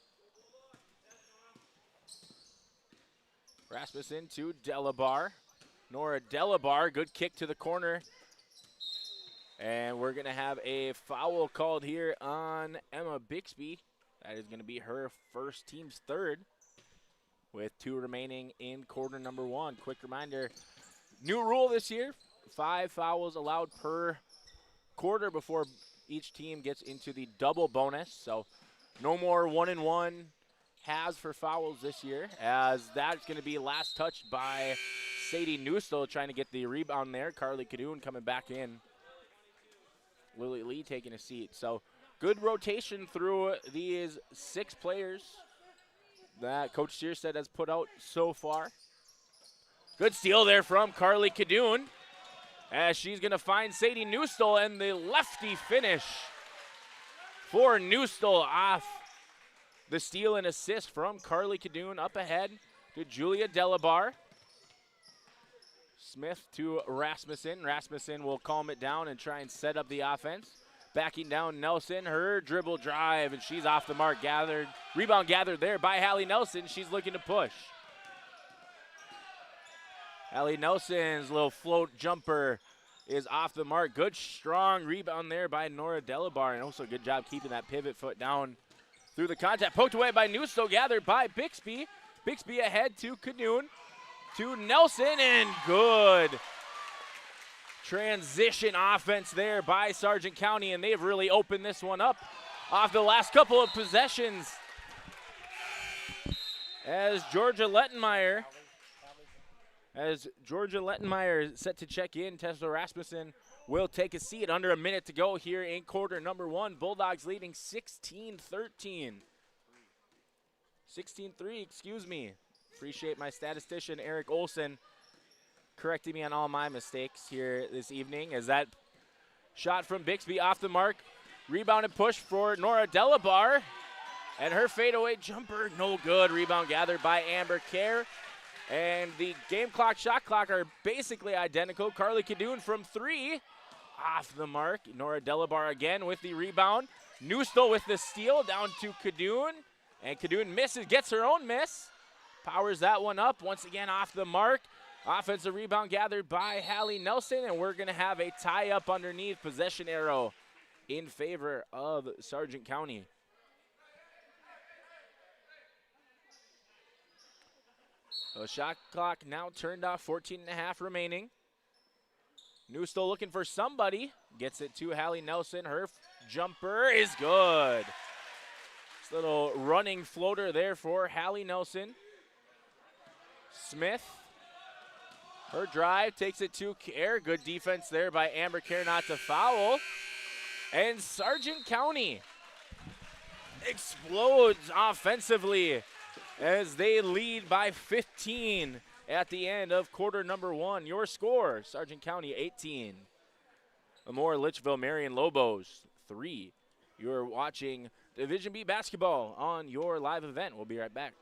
Rasmussen to Delabar. Nora Delabar, good kick to the corner. And we're going to have a foul called here on Emma Bixby. That is going to be her first, team's third, with 2 remaining in quarter number 1. Quick reminder, new rule this year, 5 fouls allowed per quarter before each team gets into the double bonus. So no more 1-and-1 halves for fouls this year, as that's going to be last touched by Sadie Newstall trying to get the rebound there. Carly Cadoon coming back in. Lily Lee taking a seat. So good rotation through these 6 players that Coach Searstead has put out so far. Good steal there from Carly Cadoon, as she's going to find Sadie Newstall, and the lefty finish for Newstall off the steal and assist from Carly Cadoon. Up ahead to Julia Delabar. Smith to Rasmussen. Rasmussen will calm it down and try and set up the offense. Backing down Nelson, her dribble drive, and she's off the mark. Rebound gathered there by Hallie Nelson. She's looking to push. Hallie Nelson's little float jumper is off the mark. Good, strong rebound there by Nora Delabar, and also a good job keeping that pivot foot down through the contact. Poked away by Newstall, gathered by Bixby. Bixby ahead to Cadoon, to Nelson, and good transition offense there by Sargent County, and they've really opened this one up off the last couple of possessions. As Georgia Lettenmeyer is set to check in, Tessa Rasmussen will take a seat. Under a minute to go here in quarter number 1. Bulldogs leading 16-13. 16-3, excuse me. Appreciate my statistician, Eric Olson, correcting me on all my mistakes here this evening, as that shot from Bixby off the mark. Rebound and push for Nora Delabar, and her fadeaway jumper, no good. Rebound gathered by Amber Kerr. And the game clock, shot clock are basically identical. Carly Cadoon from 3, off the mark. Nora Delabar again with the rebound. Newstall with the steal down to Cadoon. And Cadoon misses, gets her own miss. Powers that one up, once again off the mark. Offensive rebound gathered by Hallie Nelson, and we're going to have a tie-up underneath. Possession arrow in favor of Sargent County. So shot clock now turned off, 14.5 remaining. Newstall looking for somebody. Gets it to Hallie Nelson. Her jumper is good. This little running floater there for Hallie Nelson. Smith. Her drive takes it to Kerr. Good defense there by Amber Kerr not to foul. And Sargent County explodes offensively as they lead by 15 at the end of quarter number 1. Your score, Sargent County 18. LaMoure, Litchville-Marion Lobos 3. You're watching Division B basketball on your live event. We'll be right back.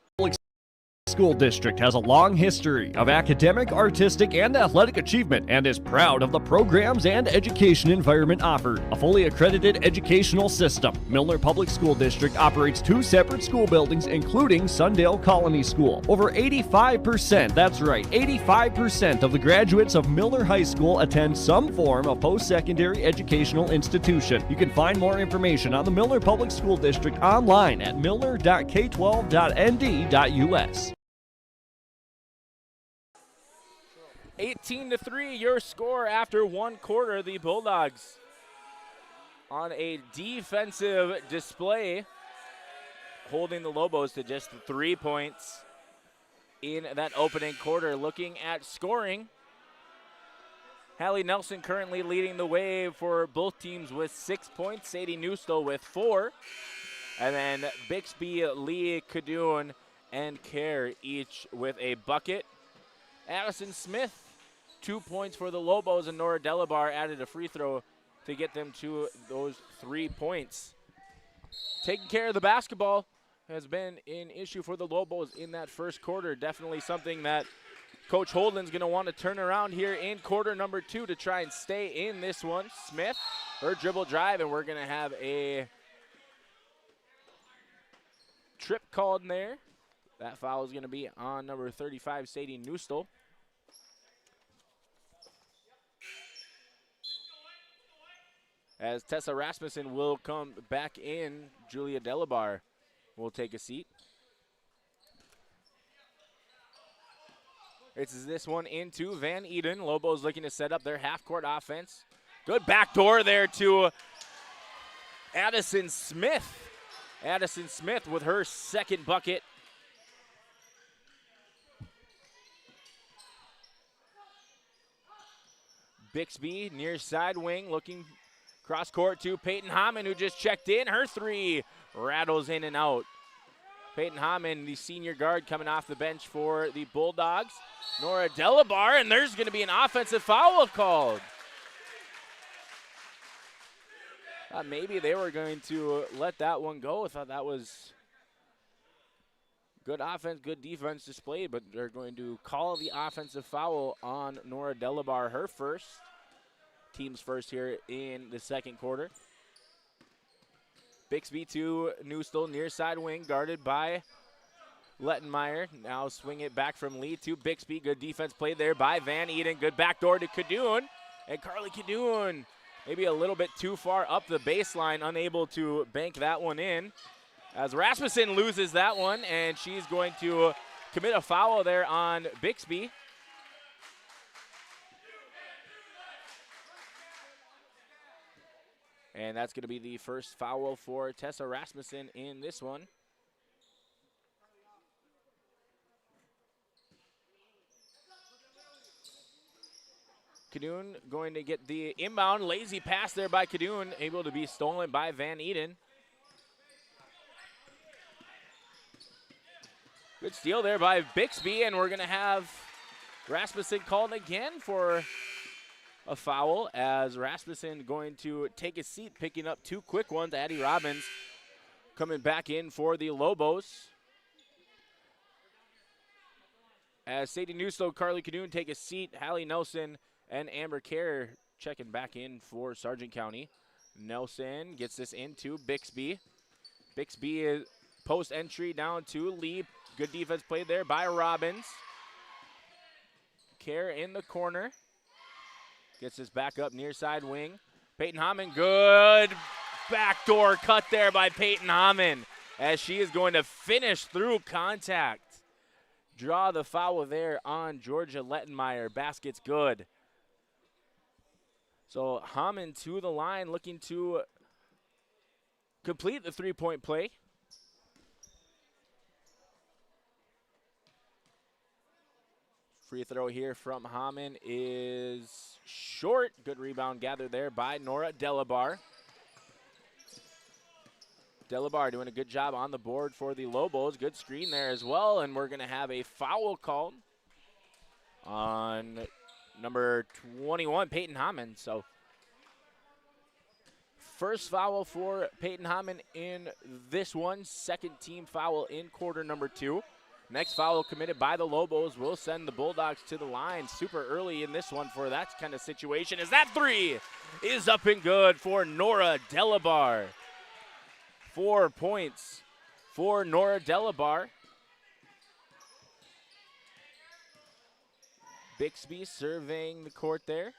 School District has a long history of academic, artistic, and athletic achievement and is proud of the programs and education environment offered. A fully accredited educational system, Milner Public School District operates 2 separate school buildings, including Sundale Colony School. Over 85%, that's right, 85% of the graduates of Milner High School attend some form of post-secondary educational institution. You can find more information on the Milner Public School District online at milner.k12.nd.us. 18-3, your score after 1 quarter. The Bulldogs on a defensive display, holding the Lobos to just 3 points in that opening quarter. Looking at scoring, Hallie Nelson currently leading the way for both teams with 6 points. Sadie Newstall with 4. And then Bixby, Lee, Cadoon, and Kerr each with a bucket. Addison Smith, 2 points for the Lobos, and Nora Delabar added a free throw to get them to those 3 points. Taking care of the basketball has been an issue for the Lobos in that first quarter. Definitely something that Coach Holden's going to want to turn around here in quarter number 2 to try and stay in this one. Smith, her dribble drive, and we're going to have a trip called in there. That foul is going to be on number 35, Sadie Newstall. As Tessa Rasmussen will come back in, Julia Delabar will take a seat. It's this one into Van Eden. Lobos looking to set up their half-court offense. Good backdoor there to Addison Smith. Addison Smith with her second bucket. Bixby near side wing looking cross court to Peyton Hammond, who just checked in. Her three rattles in and out. Peyton Hammond, the senior guard, coming off the bench for the Bulldogs. Nora Delabar, and there's going to be an offensive foul called. Thought maybe they were going to let that one go. I thought that was good offense, good defense displayed, but they're going to call the offensive foul on Nora Delabar, her first. Team's first here in the second quarter. Bixby to Newstall, near side wing, guarded by Lettenmeyer. Now swing it back from Lee to Bixby. Good defense played there by Van Eden. Good backdoor to Kadoon. And Carly Kadoon maybe a little bit too far up the baseline, unable to bank that one in. As Rasmussen loses that one, and she's going to commit a foul there on Bixby. And that's going to be the first foul for Tessa Rasmussen in this one. Kadoon going to get the inbound. Lazy pass there by Kadoon, able to be stolen by Van Eden. Good steal there by Bixby, and we're going to have Rasmussen called again for a foul, as Rasmussen going to take a seat, picking up two quick ones. Addie Robbins coming back in for the Lobos. As Sadie Newstall, Carly Kadoon take a seat, Hallie Nelson and Amber Kerr checking back in for Sargent County. Nelson gets this into Bixby. Bixby is post entry down to Lee. Good defense played there by Robbins. Kerr in the corner. Gets this back up near side wing. Peyton Hammond, good backdoor cut there by Peyton Hammond, as she is going to finish through contact. Draw the foul there on Georgia Lettenmeyer. Basket's good. So Hammond to the line, looking to complete the three-point play. Free throw here from Hammond is short. Good rebound gathered there by Nora Delabar. Delabar doing a good job on the board for the Lobos. Good screen there as well, and we're going to have a foul called on number 21, Peyton Hammond. So first foul for Peyton Hammond in this one. Second team foul in quarter number 2. Next foul committed by the Lobos will send the Bulldogs to the line super early in this one for that kind of situation, as that three is up and good for Nora Delabar. 4 points for Nora Delabar. Bixby surveying the court there.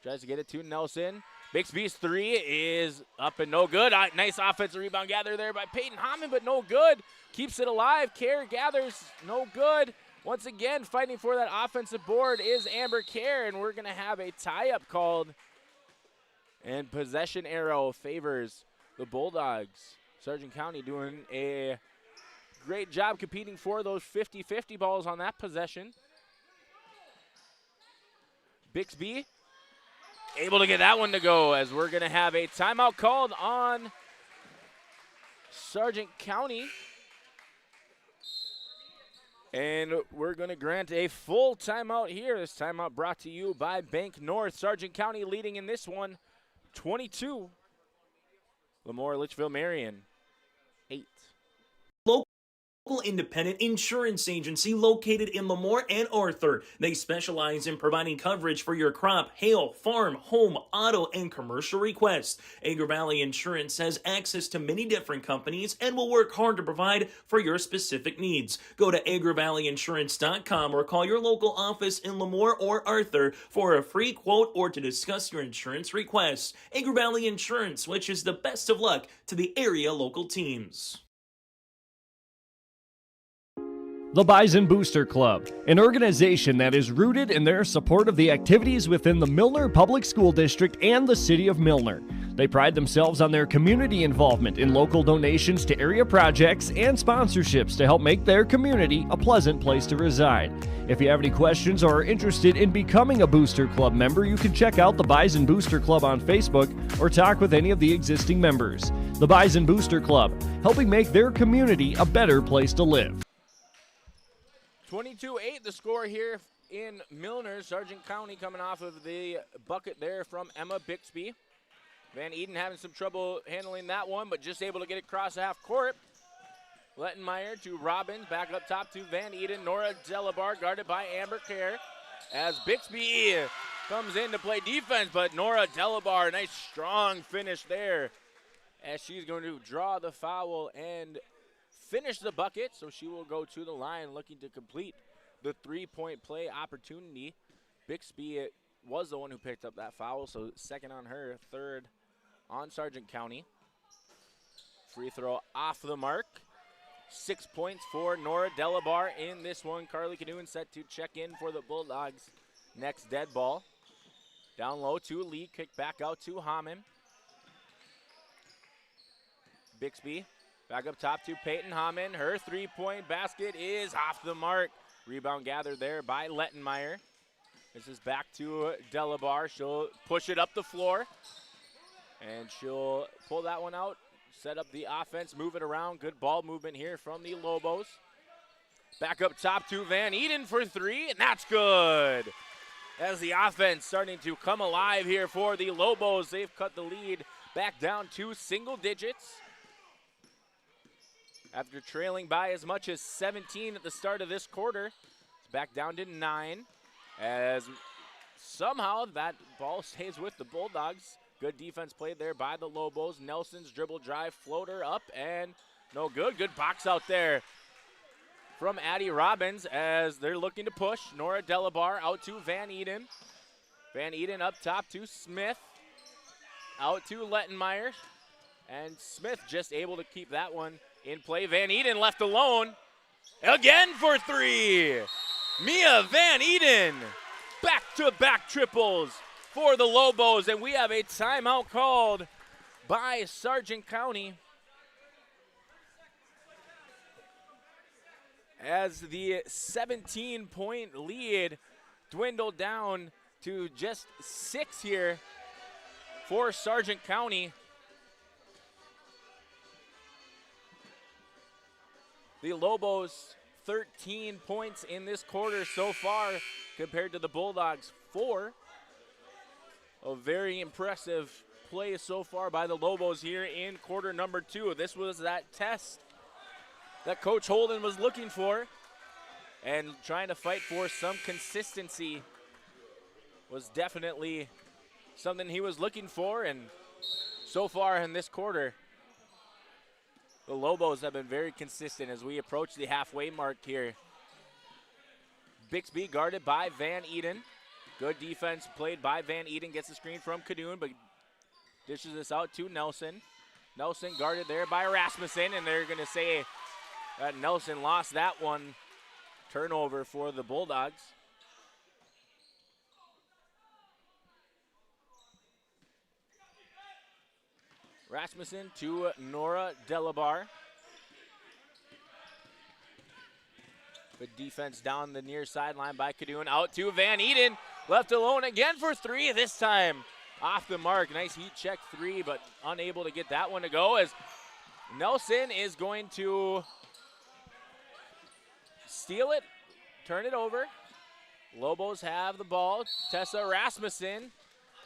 Tries to get it to Nelson. Bixby's three is up and no good. Nice offensive rebound gather there by Peyton Hammond, but no good. Keeps it alive. Kerr gathers, no good. Once again, fighting for that offensive board is Amber Kerr, and we're going to have a tie-up called. And possession arrow favors the Bulldogs. Sargent County doing a great job competing for those 50-50 balls on that possession. Bixby able to get that one to go, as we're going to have a timeout called on Sargent County. And we're going to grant a full timeout here. This timeout brought to you by Bank North. Sargent County leading in this one 22. LaMoure, Litchville-Marion 8. Local independent insurance agency located in LaMoure and Arthur. They specialize in providing coverage for your crop, hail, farm, home, auto, and commercial requests. Agri Valley Insurance has access to many different companies and will work hard to provide for your specific needs. Go to agrivalleyinsurance.com or call your local office in LaMoure or Arthur for a free quote or to discuss your insurance requests. Agri Valley Insurance wishes the best of luck to the area local teams. The Bison Booster Club, an organization that is rooted in their support of the activities within the Milner Public School District and the City of Milner. They pride themselves on their community involvement in local donations to area projects and sponsorships to help make their community a pleasant place to reside. If you have any questions or are interested in becoming a Booster Club member, you can check out the Bison Booster Club on Facebook or talk with any of the existing members. The Bison Booster Club, helping make their community a better place to live. 22-8 the score here in Milner. Sargent County coming off of the bucket there from Emma Bixby. Van Eden having some trouble handling that one, but just able to get it across half court. Lettenmeyer to Robbins, back up top to Van Eden. Nora Delabar guarded by Amber Kerr as Bixby comes in to play defense, but Nora Delabar, nice strong finish there as she's going to draw the foul and finish the bucket, so she will go to the line looking to complete the three-point play opportunity. Bixby was the one who picked up that foul, so second on her, third on Sargent County. Free throw off the mark. 6 points for Nora Delabar in this one. Carly Canoon set to check in for the Bulldogs. Next dead ball. Down low to Lee, kick back out to Hammond. Bixby back up top to Peyton Hammond. Her three-point basket is off the mark. Rebound gathered there by Lettenmeyer. This is back to Delabar. She'll push it up the floor. And she'll pull that one out. Set up the offense, move it around. Good ball movement here from the Lobos. Back up top to Van Eden for three, and that's good. As the offense starting to come alive here for the Lobos. They've cut the lead back down to single digits. After trailing by as much as 17 at the start of this quarter, it's back down to 9. As somehow that ball stays with the Bulldogs. Good defense played there by the Lobos. Nelson's dribble drive, floater up, and no good. Good box out there from Addie Robbins as they're looking to push. Nora Delabar out to Van Eden. Van Eden up top to Smith. Out to Lettenmeyer. And Smith just able to keep that one in play. Van Eden left alone. Again for three. Mia Van Eden. Back-to-back triples for the Lobos, and we have a timeout called by Sargent County as the 17-point lead dwindled down to just 6 here for Sargent County. The Lobos 13 points in this quarter so far compared to the Bulldogs 4. A very impressive play so far by the Lobos here in quarter number 2. This was that test that Coach Holden was looking for and trying to fight for some consistency was definitely something he was looking for, and so far in this quarter, the Lobos have been very consistent as we approach the halfway mark here. Bixby guarded by Van Eden. Good defense played by Van Eden. Gets the screen from Cadoon, but dishes this out to Nelson. Nelson guarded there by Rasmussen, and they're going to say that Nelson lost that one. Turnover for the Bulldogs. Rasmussen to Nora Delabar. Good defense down the near sideline by Cadoon. Out to Van Eden. Left alone again for three. This time off the mark. Nice heat check three, but unable to get that one to go as Nelson is going to steal it, turn it over. Lobos have the ball. Tessa Rasmussen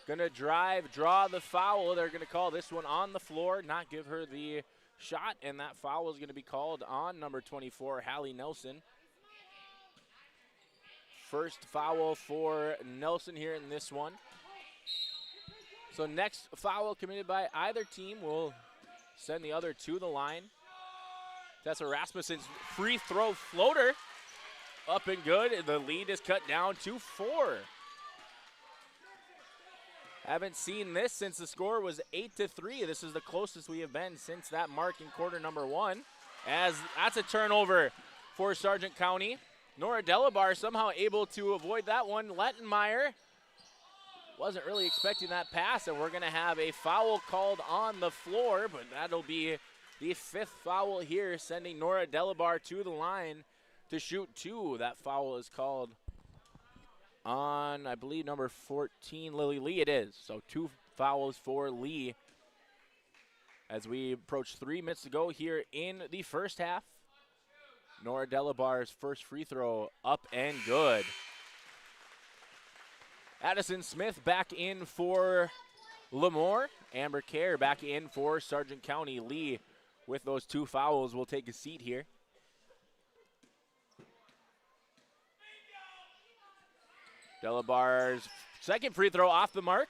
going to drive, draw the foul. They're going to call this one on the floor, not give her the shot, and that foul is going to be called on number 24, Hallie Nelson. First foul for Nelson here in this one. So next foul committed by either team will send the other to the line. Tessa Rasmussen's free throw floater up and good. The lead is cut down to 4. Haven't seen this since the score was 8-3. This is the closest we have been since that mark in quarter number 1. As that's a turnover for Sargent County. Nora Delabar somehow able to avoid that one. Lettenmeyer wasn't really expecting that pass, and we're going to have a foul called on the floor, but that'll be the 5th foul here, sending Nora Delabar to the line to shoot 2. That foul is called on, I believe, number 14, Lily Lee. It is. So 2 fouls for Lee as we approach 3 minutes to go here in the first half. Nora Delabar's first free throw up and good. Addison Smith back in for LaMoure. Amber Kerr back in for Sargent County. Lee with those 2 fouls will take a seat here. Delabar's second free throw off the mark.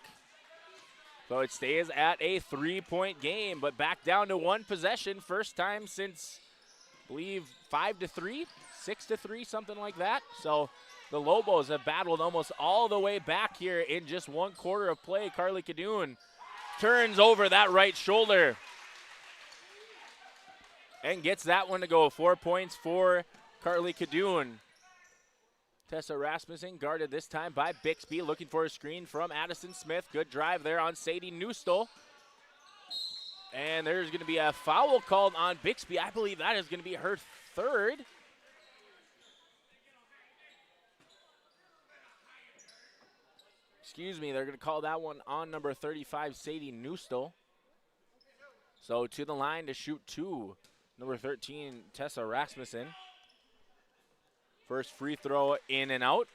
So it stays at a 3-point game, but back down to 1 possession. First time since, I believe, 5-3, 6-3, something like that. So the Lobos have battled almost all the way back here in just 1 quarter of play. Carly Cadoon turns over that right shoulder and gets that one to go. 4 points for Carly Cadoon. Tessa Rasmussen guarded this time by Bixby, looking for a screen from Addison Smith. Good drive there on Sadie Newstall. And there's going to be a foul called on Bixby. I believe that is going to be her 3rd. Excuse me, they're going to call that one on number 35, Sadie Newstall. So to the line to shoot 2, number 13, Tessa Rasmussen. First free throw in and out.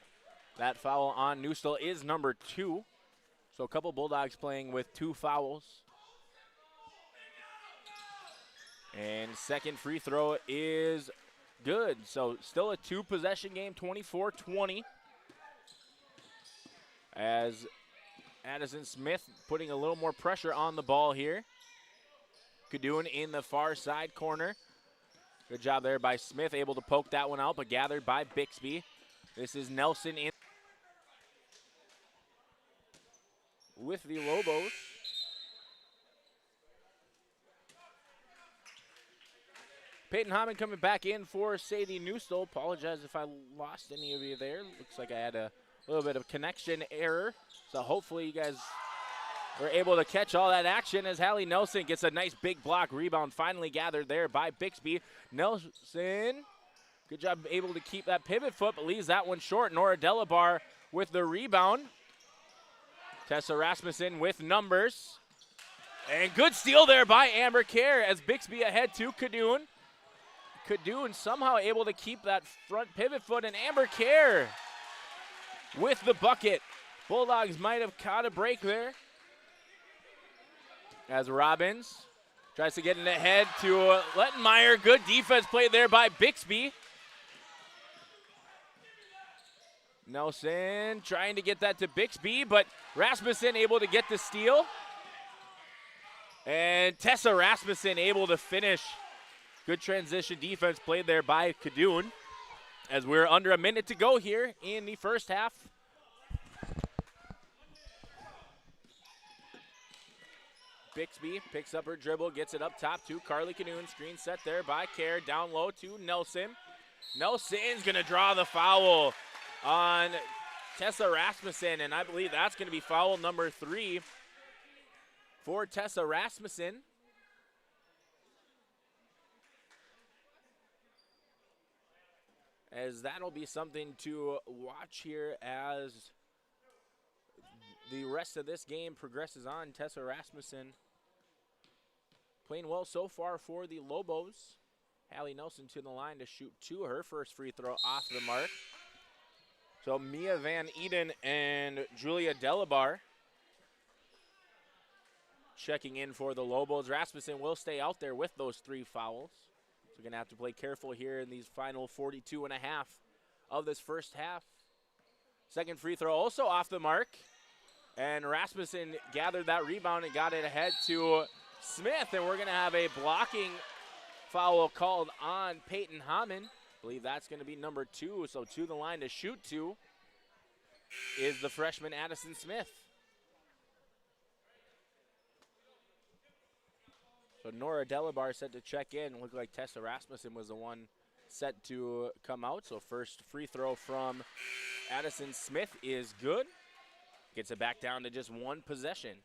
That foul on Newstall is number 2. So a couple Bulldogs playing with 2 fouls. And second free throw is good. So still a 2-possession game, 24-20. As Addison Smith putting a little more pressure on the ball here. Cadoon in the far side corner. Good job there by Smith, able to poke that one out, but gathered by Bixby. This is Nelson in with the Lobos. Peyton Hammond coming back in for Sadie Newstall. Apologize if I lost any of you there. Looks like I had a little bit of connection error. So hopefully you guys were able to catch all that action as Hallie Nelson gets a nice big block rebound finally gathered there by Bixby. Nelson, good job able to keep that pivot foot, but leaves that one short. Nora Delabar with the rebound. Tessa Rasmussen with numbers. And good steal there by Amber Kerr as Bixby ahead to Cadoon. Cadoon somehow able to keep that front pivot foot, and Amber Kerr with the bucket. Bulldogs might have caught a break there. As Robbins tries to get in ahead to Lettenmeyer. Good defense played there by Bixby. Nelson trying to get that to Bixby, but Rasmussen able to get the steal. And Tessa Rasmussen able to finish. Good transition defense played there by Cadoon. As we're under a minute to go here in the first half. Bixby picks up her dribble, gets it up top to Carly Cadoon. Screen set there by Kerr. Down low to Nelson. Nelson's going to draw the foul on Tessa Rasmussen, and I believe that's going to be foul number 3 for Tessa Rasmussen. As that'll be something to watch here as the rest of this game progresses on. Tessa Rasmussen playing well so far for the Lobos. Hallie Nelson to the line to shoot 2. Her first free throw off the mark. So Mia Van Eden and Julia Delabar checking in for the Lobos. Rasmussen will stay out there with those 3 fouls. So we're going to have to play careful here in these final 42 and a half of this first half. Second free throw also off the mark. And Rasmussen gathered that rebound and got it ahead to Smith. And we're going to have a blocking foul called on Peyton Hammond. I believe that's going to be number 2. So to the line to shoot 2 is the freshman Addison Smith. So Nora Delabar set to check in. Looked like Tessa Rasmussen was the one set to come out. So first free throw from Addison Smith is good. Gets it back down to just 1 possession.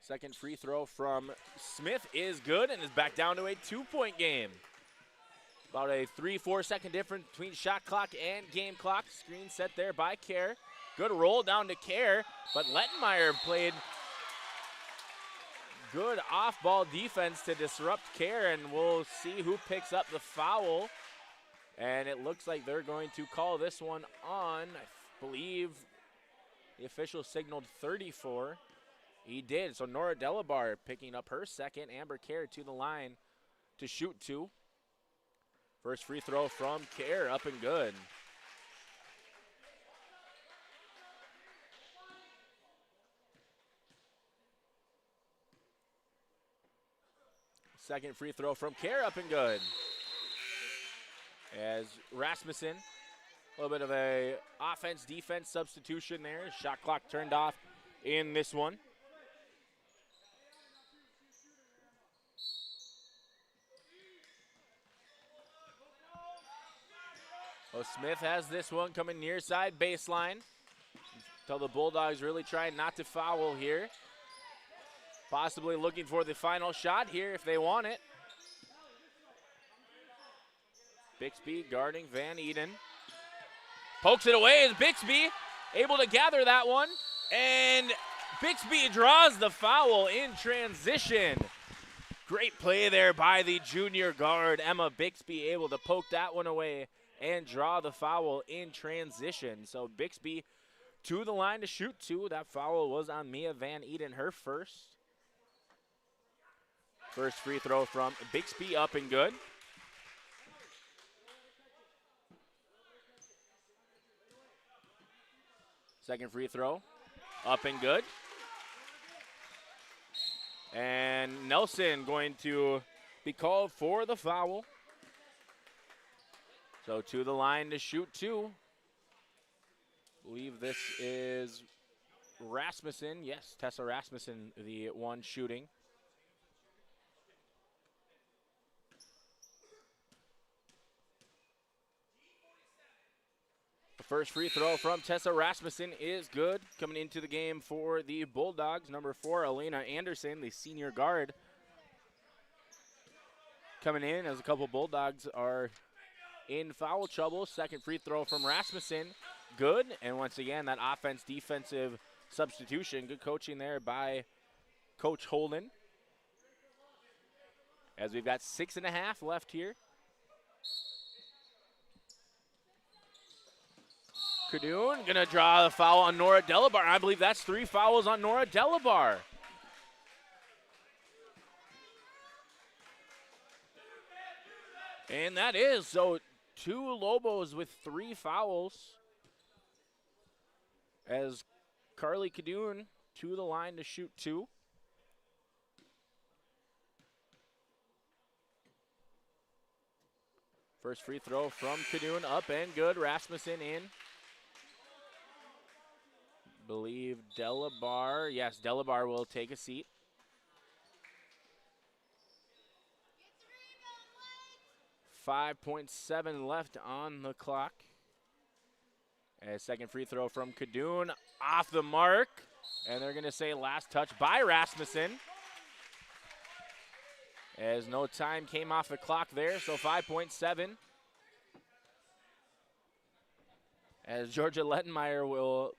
Second free throw from Smith is good and is back down to a 2-point game. About a 3-4 second difference between shot clock and game clock. Screen set there by Kerr. Good roll down to Kerr, but Lettenmeyer played good off-ball defense to disrupt Kerr, and we'll see who picks up the foul. And it looks like they're going to call this one on. I believe the official signaled 34. He did. So Nora Delabar picking up her second. Amber Kerr to the line to shoot 2. First free throw from Kerr, up and good. Second free throw from Kerr, up and good. As Rasmussen, a little bit of a offense-defense substitution there. Shot clock turned off in this one. Oh, Smith has this one coming near side baseline. Until the Bulldogs really trying not to foul here. Possibly looking for the final shot here if they want it. Bixby guarding Van Eden. Pokes it away as Bixby able to gather that one. And Bixby draws the foul in transition. Great play there by the junior guard, Emma Bixby, able to poke that one away and draw the foul in transition. So Bixby to the line to shoot 2. That foul was on Mia Van Eden, her first. First free throw from Bixby, up and good. Second free throw, up and good. And Nelson going to be called for the foul. So to the line to shoot 2. I believe this is Rasmussen. Yes, Tessa Rasmussen, the one shooting. The first free throw from Tessa Rasmussen is good. Coming into the game for the Bulldogs, number 4, Elena Anderson, the senior guard. Coming in as a couple Bulldogs are in foul trouble. Second free throw from Rasmussen, good. And once again, that offense-defensive substitution. Good coaching there by Coach Holden. As we've got 6.5 left here. Cardoon gonna draw the foul on Nora Delabar. I believe that's 3 fouls on Nora Delabar. And that is, so 2 Lobos with 3 fouls. As Carly Cardoon to the line to shoot 2. First free throw from Cardoon, up and good. Rasmussen in. Believe Delabar, yes, Delabar will take a seat. .7 left on the clock. A second free throw from Cardoon, off the mark. And they're going to say last touch by Rasmussen. As no time came off the clock there, so 5.7. As Georgia Lettenmeyer will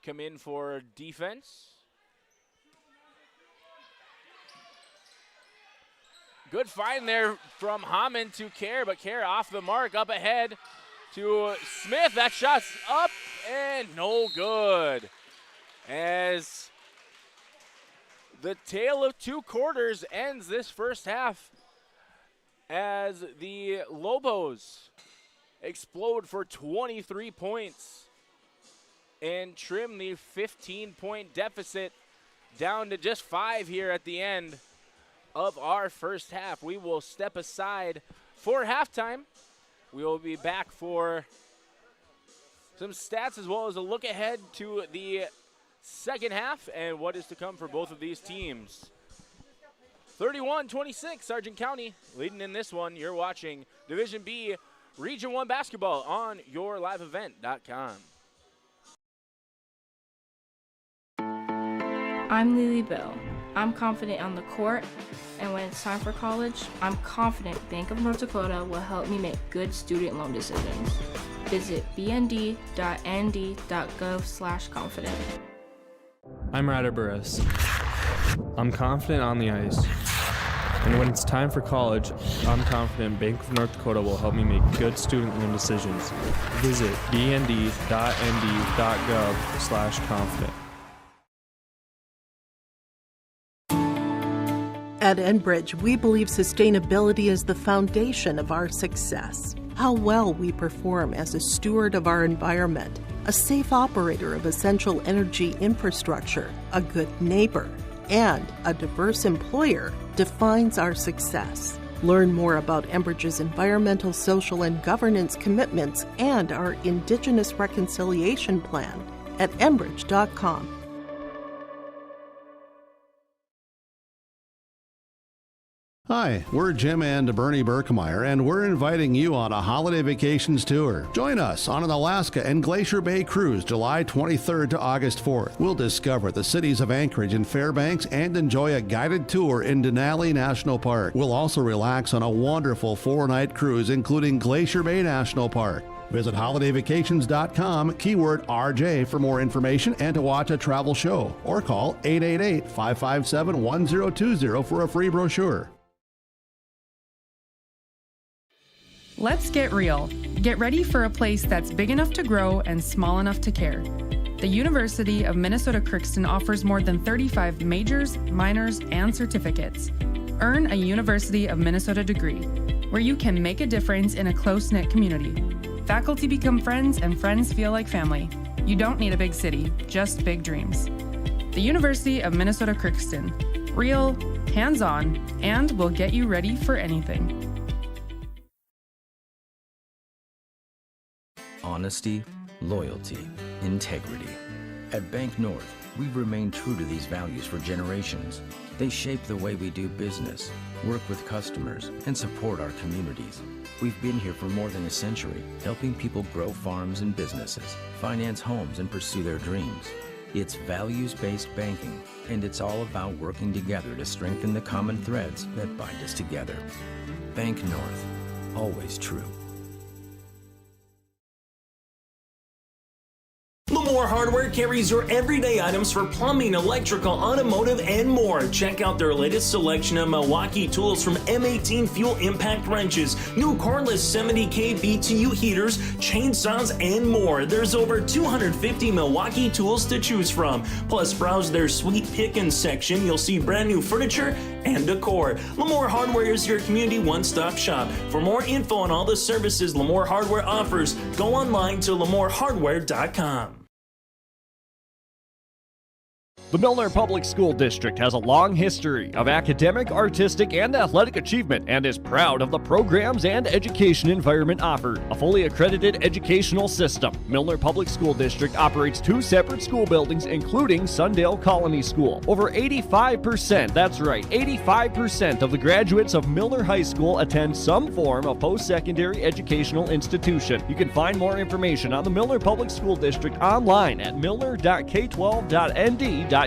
come in for defense. Good find there from Hammond to Kerr, but Kerr off the mark, up ahead to Smith. That shot's up and no good. As the tale of two quarters ends this first half as the Lobos explode for 23 points and trim the 15-point deficit down to just 5 here at the end of our first half. We will step aside for halftime. We will be back for some stats as well as a look ahead to the second half and what is to come for both of these teams. 31-26, Sargent County leading in this one. You're watching Division B Region 1 basketball on yourliveevent.com. I'm Lily Bell. I'm confident on the court, and when it's time for college, I'm confident Bank of North Dakota will help me make good student loan decisions. Visit bnd.nd.gov/confident. I'm Ryder Burris. I'm confident on the ice. And when it's time for college, I'm confident Bank of North Dakota will help me make good student loan decisions. Visit bnd.nd.gov/confident. At Enbridge, we believe sustainability is the foundation of our success. How well we perform as a steward of our environment, a safe operator of essential energy infrastructure, a good neighbor, and a diverse employer defines our success. Learn more about Enbridge's environmental, social, and governance commitments and our Indigenous Reconciliation Plan at enbridge.com. Hi, we're Jim and Bernie Berkemeyer, and we're inviting you on a holiday vacations tour. Join us on an Alaska and Glacier Bay cruise July 23rd to August 4th. We'll discover the cities of Anchorage and Fairbanks and enjoy a guided tour in Denali National Park. We'll also relax on a wonderful 4-night cruise, including Glacier Bay National Park. Visit holidayvacations.com, keyword RJ for more information and to watch a travel show, or call 888-557-1020 for a free brochure. Let's get real. Get ready for a place that's big enough to grow and small enough to care. The University of Minnesota Crookston offers more than 35 majors, minors, and certificates. Earn a University of Minnesota degree, where you can make a difference in a close-knit community. Faculty become friends and friends feel like family. You don't need a big city, just big dreams. The University of Minnesota Crookston. Real, hands-on, and will get you ready for anything. Honesty, loyalty, integrity. At Bank North, we've remained true to these values for generations. They shape the way we do business, work with customers, and support our communities. We've been here for more than a century, helping people grow farms and businesses, finance homes, and pursue their dreams. It's values-based banking, and it's all about working together to strengthen the common threads that bind us together. Bank North, always true. LaMoure Hardware carries your everyday items for plumbing, electrical, automotive, and more. Check out their latest selection of Milwaukee tools from M18 fuel impact wrenches, new cordless 70K BTU heaters, chainsaws, and more. There's over 250 Milwaukee tools to choose from. Plus, browse their sweet pickings section. You'll see brand new furniture and decor. LaMoure Hardware is your community one-stop shop. For more info on all the services LaMoure Hardware offers, go online to lamourehardware.com. The Milner Public School District has a long history of academic, artistic, and athletic achievement and is proud of the programs and education environment offered. A fully accredited educational system, Milner Public School District operates 2 separate school buildings, including Sundale Colony School. Over 85%, that's right, 85% of the graduates of Milner High School attend some form of post-secondary educational institution. You can find more information on the Milner Public School District online at milner.k12.nd.us.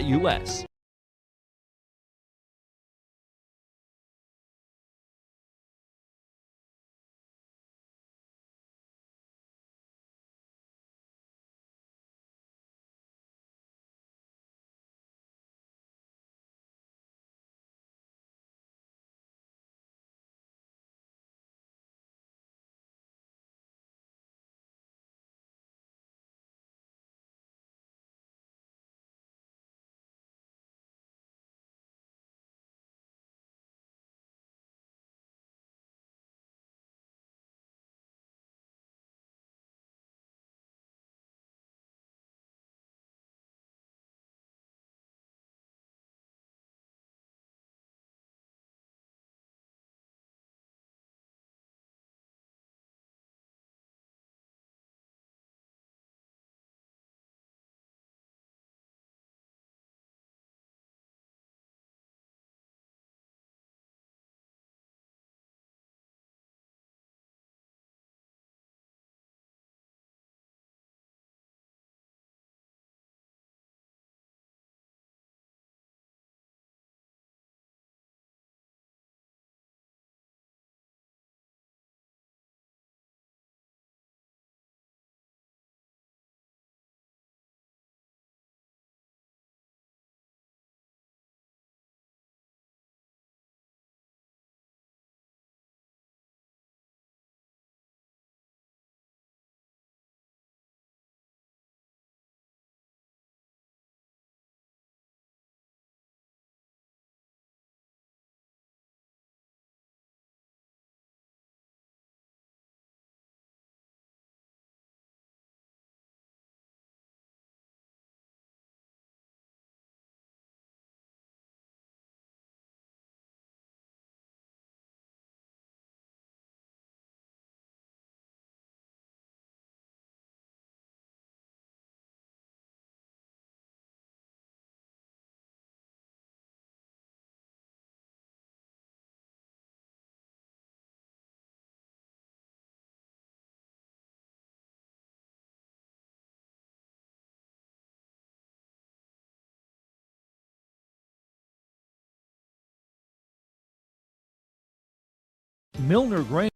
Milner Grain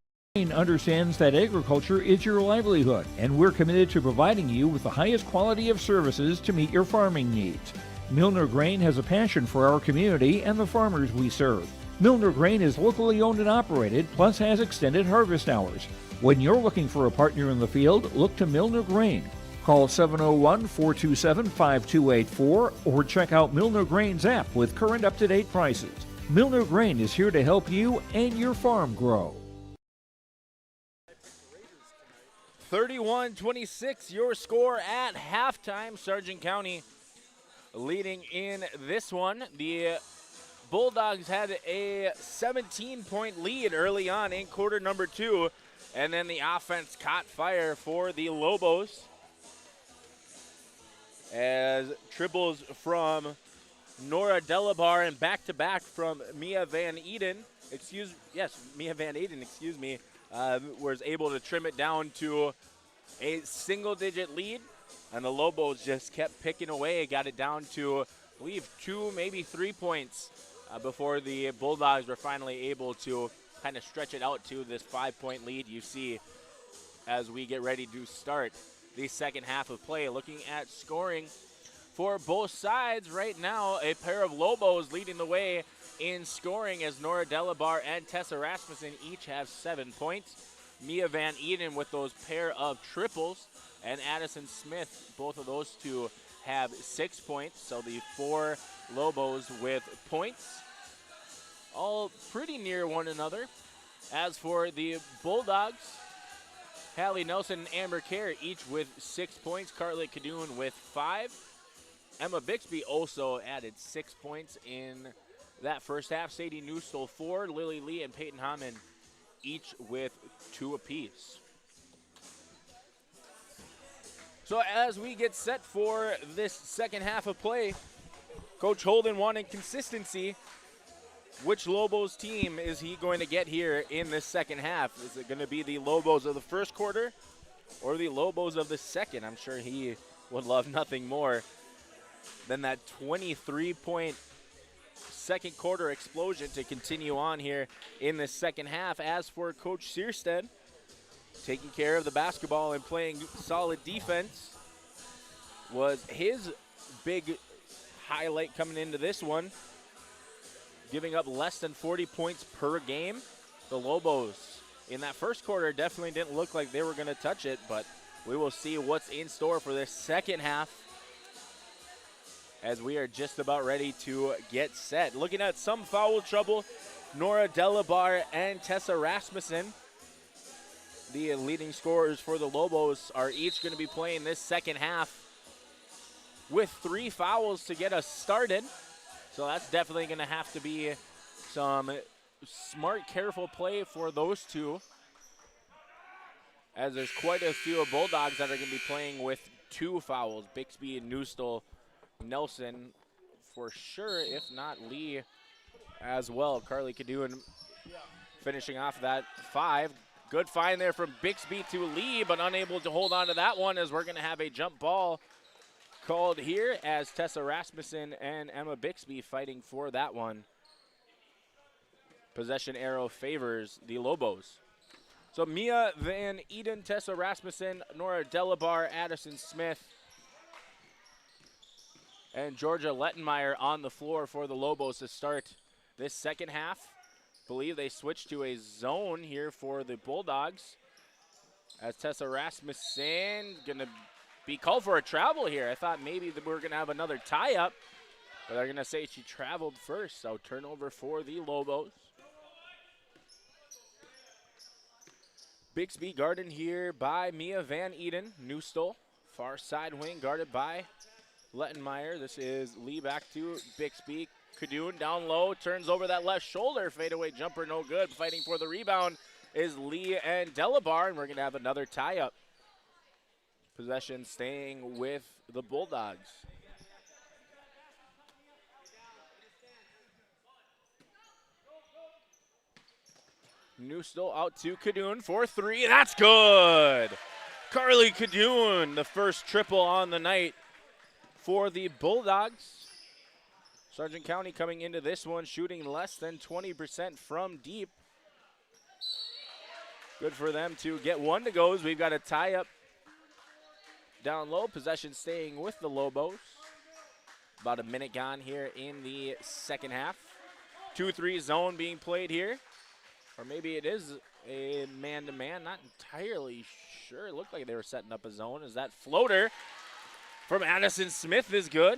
understands that agriculture is your livelihood, and we're committed to providing you with the highest quality of services to meet your farming needs. Milner Grain has a passion for our community and the farmers we serve. Milner Grain is locally owned and operated, plus has extended harvest hours. When you're looking for a partner in the field, look to Milner Grain. Call 701-427-5284 or check out Milner Grain's app with current up-to-date prices. Milner Grain is here to help you and your farm grow. 31-26, your score at halftime. Sargent County leading in this one. The Bulldogs had a 17-point lead early on in quarter number 2, and then the offense caught fire for the Lobos as triples from Nora Delabar and back-to-back from Mia Van Eden. Mia Van Eden, was able to trim it down to a single-digit lead, and the Lobos just kept picking away, got it down to, I believe, 2, maybe 3 points before the Bulldogs were finally able to kind of stretch it out to this 5-point lead you see as we get ready to start the second half of play. Looking at scoring for both sides right now, a pair of Lobos leading the way in scoring as Nora Delabar and Tessa Rasmussen each have 7 points. Mia Van Eden with those pair of triples, and Addison Smith, both of those two have 6 points. So the 4 Lobos with points, all pretty near one another. As for the Bulldogs, Hallie Nelson and Amber Kerr each with 6 points. Carly Cadoon with 5. Emma Bixby also added 6 points in that first half. Sadie Newstole 4, Lily Lee and Peyton Hammond each with 2 apiece. So as we get set for this second half of play, Coach Holden wanting consistency. Which Lobos team is he going to get here in this second half? Is it going to be the Lobos of the first quarter or the Lobos of the second? I'm sure he would love nothing more than that 23-point second quarter explosion to continue on here in the second half. As for Coach Searstead, taking care of the basketball and playing solid defense was his big highlight coming into this one, giving up less than 40 points per game. The Lobos in that first quarter definitely didn't look like they were going to touch it, but we will see what's in store for this second half as we are just about ready to get set. Looking at some foul trouble, Nora Delabar and Tessa Rasmussen, the leading scorers for the Lobos, are each going to be playing this second half with 3 fouls to get us started. So that's definitely going to have to be some smart, careful play for those two, as there's quite a few Bulldogs that are going to be playing with 2 fouls. Bixby and Newstole, Nelson for sure, if not Lee as well. Carly Cadoon finishing off that 5. Good find there from Bixby to Lee, but unable to hold on to that one, as we're going to have a jump ball called here as Tessa Rasmussen and Emma Bixby fighting for that one. Possession arrow favors the Lobos. So Mia Van Eden, Tessa Rasmussen, Nora Delabar, Addison Smith, and Georgia Lettenmeyer on the floor for the Lobos to start this second half. Believe they switched to a zone here for the Bulldogs, as Tessa Rasmussen gonna be called for a travel here. I thought maybe that we were going to have another tie-up, but they're going to say she traveled first, so turnover for the Lobos. Bixby guarded here by Mia Van Eden. Newstole, far side wing, guarded by Lettenmeyer. This is Lee back to Bixby. Cadoon down low, turns over that left shoulder. Fadeaway jumper, no good. Fighting for the rebound is Lee and Delabar, and we're going to have another tie-up. Possession staying with the Bulldogs. Newstole out to Cadoon for 3. That's good. Carly Cadoon, the first triple on the night for the Bulldogs. Sargent County coming into this one shooting less than 20% from deep. Good for them to get one to go as we've got a tie up down low. Possession staying with the Lobos. About a minute gone here in the second half. 2-3 zone being played here. Or maybe it is a man-to-man. Not entirely sure. It looked like they were setting up a zone. As that floater from Addison Smith is good.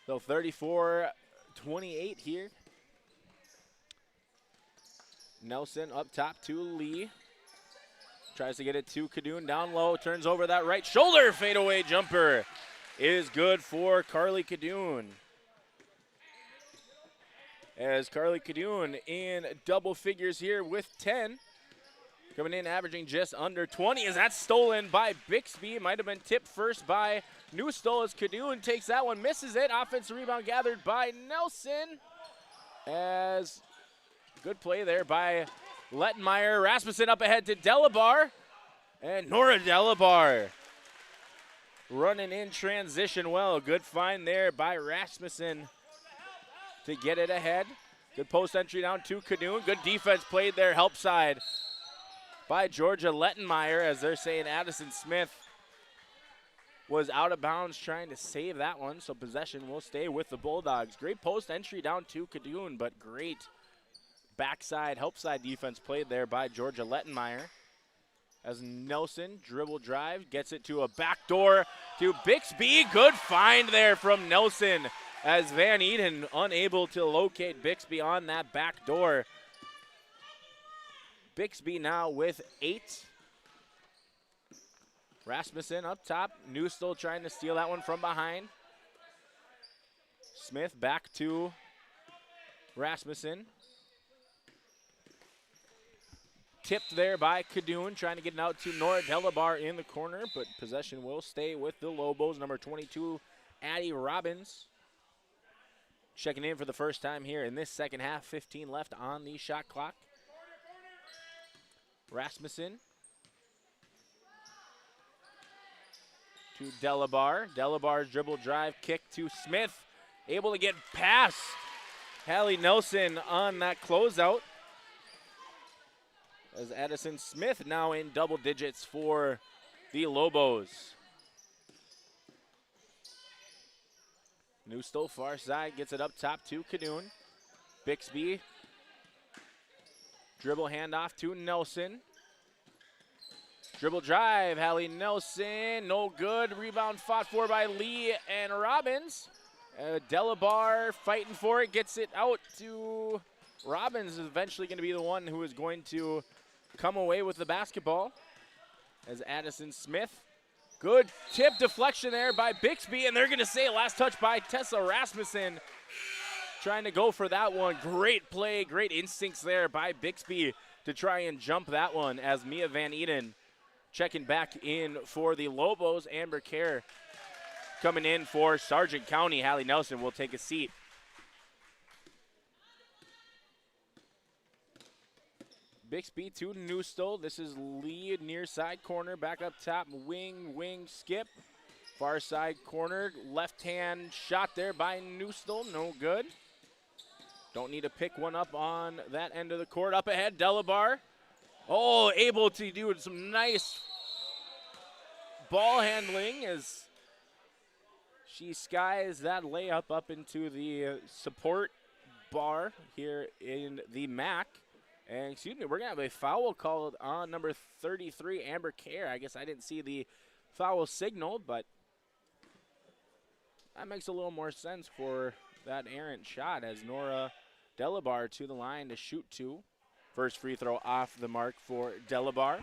So 34-28 here. Nelson up top to Lee. Tries to get it to Kadoon down low. Turns over that right shoulder. Fadeaway jumper is good for Carly Kadoon. As Carly Kadoon in double figures here with 10. Coming in averaging just under 20. As that's stolen by Bixby. Might have been tipped first by Newstall as Kadoon takes that one. Misses it. Offensive rebound gathered by Nelson. As good play there by Lettenmeyer. Rasmussen up ahead to Delabar. And Nora Delabar running in transition well. Good find there by Rasmussen to get it ahead. Good post entry down to Kadoon. Good defense played there, help side by Georgia Lettenmeyer, as they're saying Addison Smith was out of bounds trying to save that one, so possession will stay with the Bulldogs. Great post entry down to Kadoon, but great backside, help side defense played there by Georgia Lettenmeyer. As Nelson dribble drive, gets it to a backdoor to Bixby. Good find there from Nelson, as Van Eden unable to locate Bixby on that back door. Bixby now with 8. Rasmussen up top. Newstall trying to steal that one from behind. Smith back to Rasmussen. Tipped there by Kadoon, trying to get it out to Nora Delabar in the corner, but possession will stay with the Lobos. Number 22, Addie Robbins. Checking in for the first time here in this second half. 15 left on the shot clock. Rasmussen to Delabar. Delabar's dribble drive kick to Smith. Able to get past Hallie Nelson on that closeout. As Addison Smith now in double digits for the Lobos. Newstall far side gets it up top to Kadoon. Bixby. Dribble handoff to Nelson. Dribble drive, Hallie Nelson, no good. Rebound fought for by Lee and Robbins. Delabar fighting for it, gets it out to Robbins. Is eventually going to be the one who is going to come away with the basketball. As Addison Smith, good tip deflection there by Bixby, and they're going to say last touch by Tessa Rasmussen. Trying to go for that one. Great play, great instincts there by Bixby to try and jump that one, as Mia Van Eden checking back in for the Lobos. Amber Kerr coming in for Sargent County. Hallie Nelson will take a seat. Bixby to Newstall. This is Lee near side corner, back up top, wing, skip. Far side corner, left hand shot there by Newstall, no good. Don't need to pick one up on that end of the court. Up ahead, Delabar. Oh, able to do some nice ball handling as she skies that layup up into the support bar here in the MAC. And excuse me, we're going to have a foul called on number 33, Amber Kerr. I guess I didn't see the foul signal, but that makes a little more sense for that errant shot, as Nora Delabar to the line to shoot 2. First free throw off the mark for Delabar.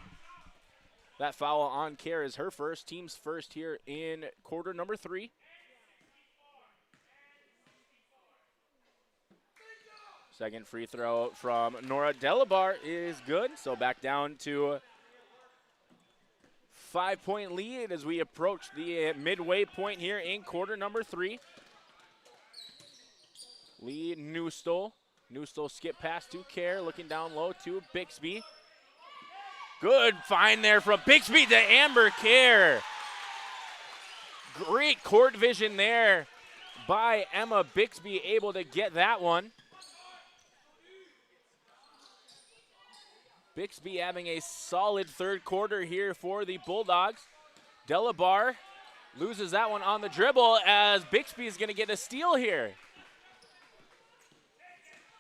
That foul on Kerr is her first, team's first here in quarter number 3. Second free throw from Nora Delabar is good, so back down to 5-point lead as we approach the midway point here in quarter number 3. Lee Newstall. Newstall skip pass to Kerr, looking down low to Bixby. Good find there from Bixby to Amber Kerr. Great court vision there by Emma Bixby, able to get that one. Bixby having a solid third quarter here for the Bulldogs. DeLaBar loses that one on the dribble as Bixby is going to get a steal here.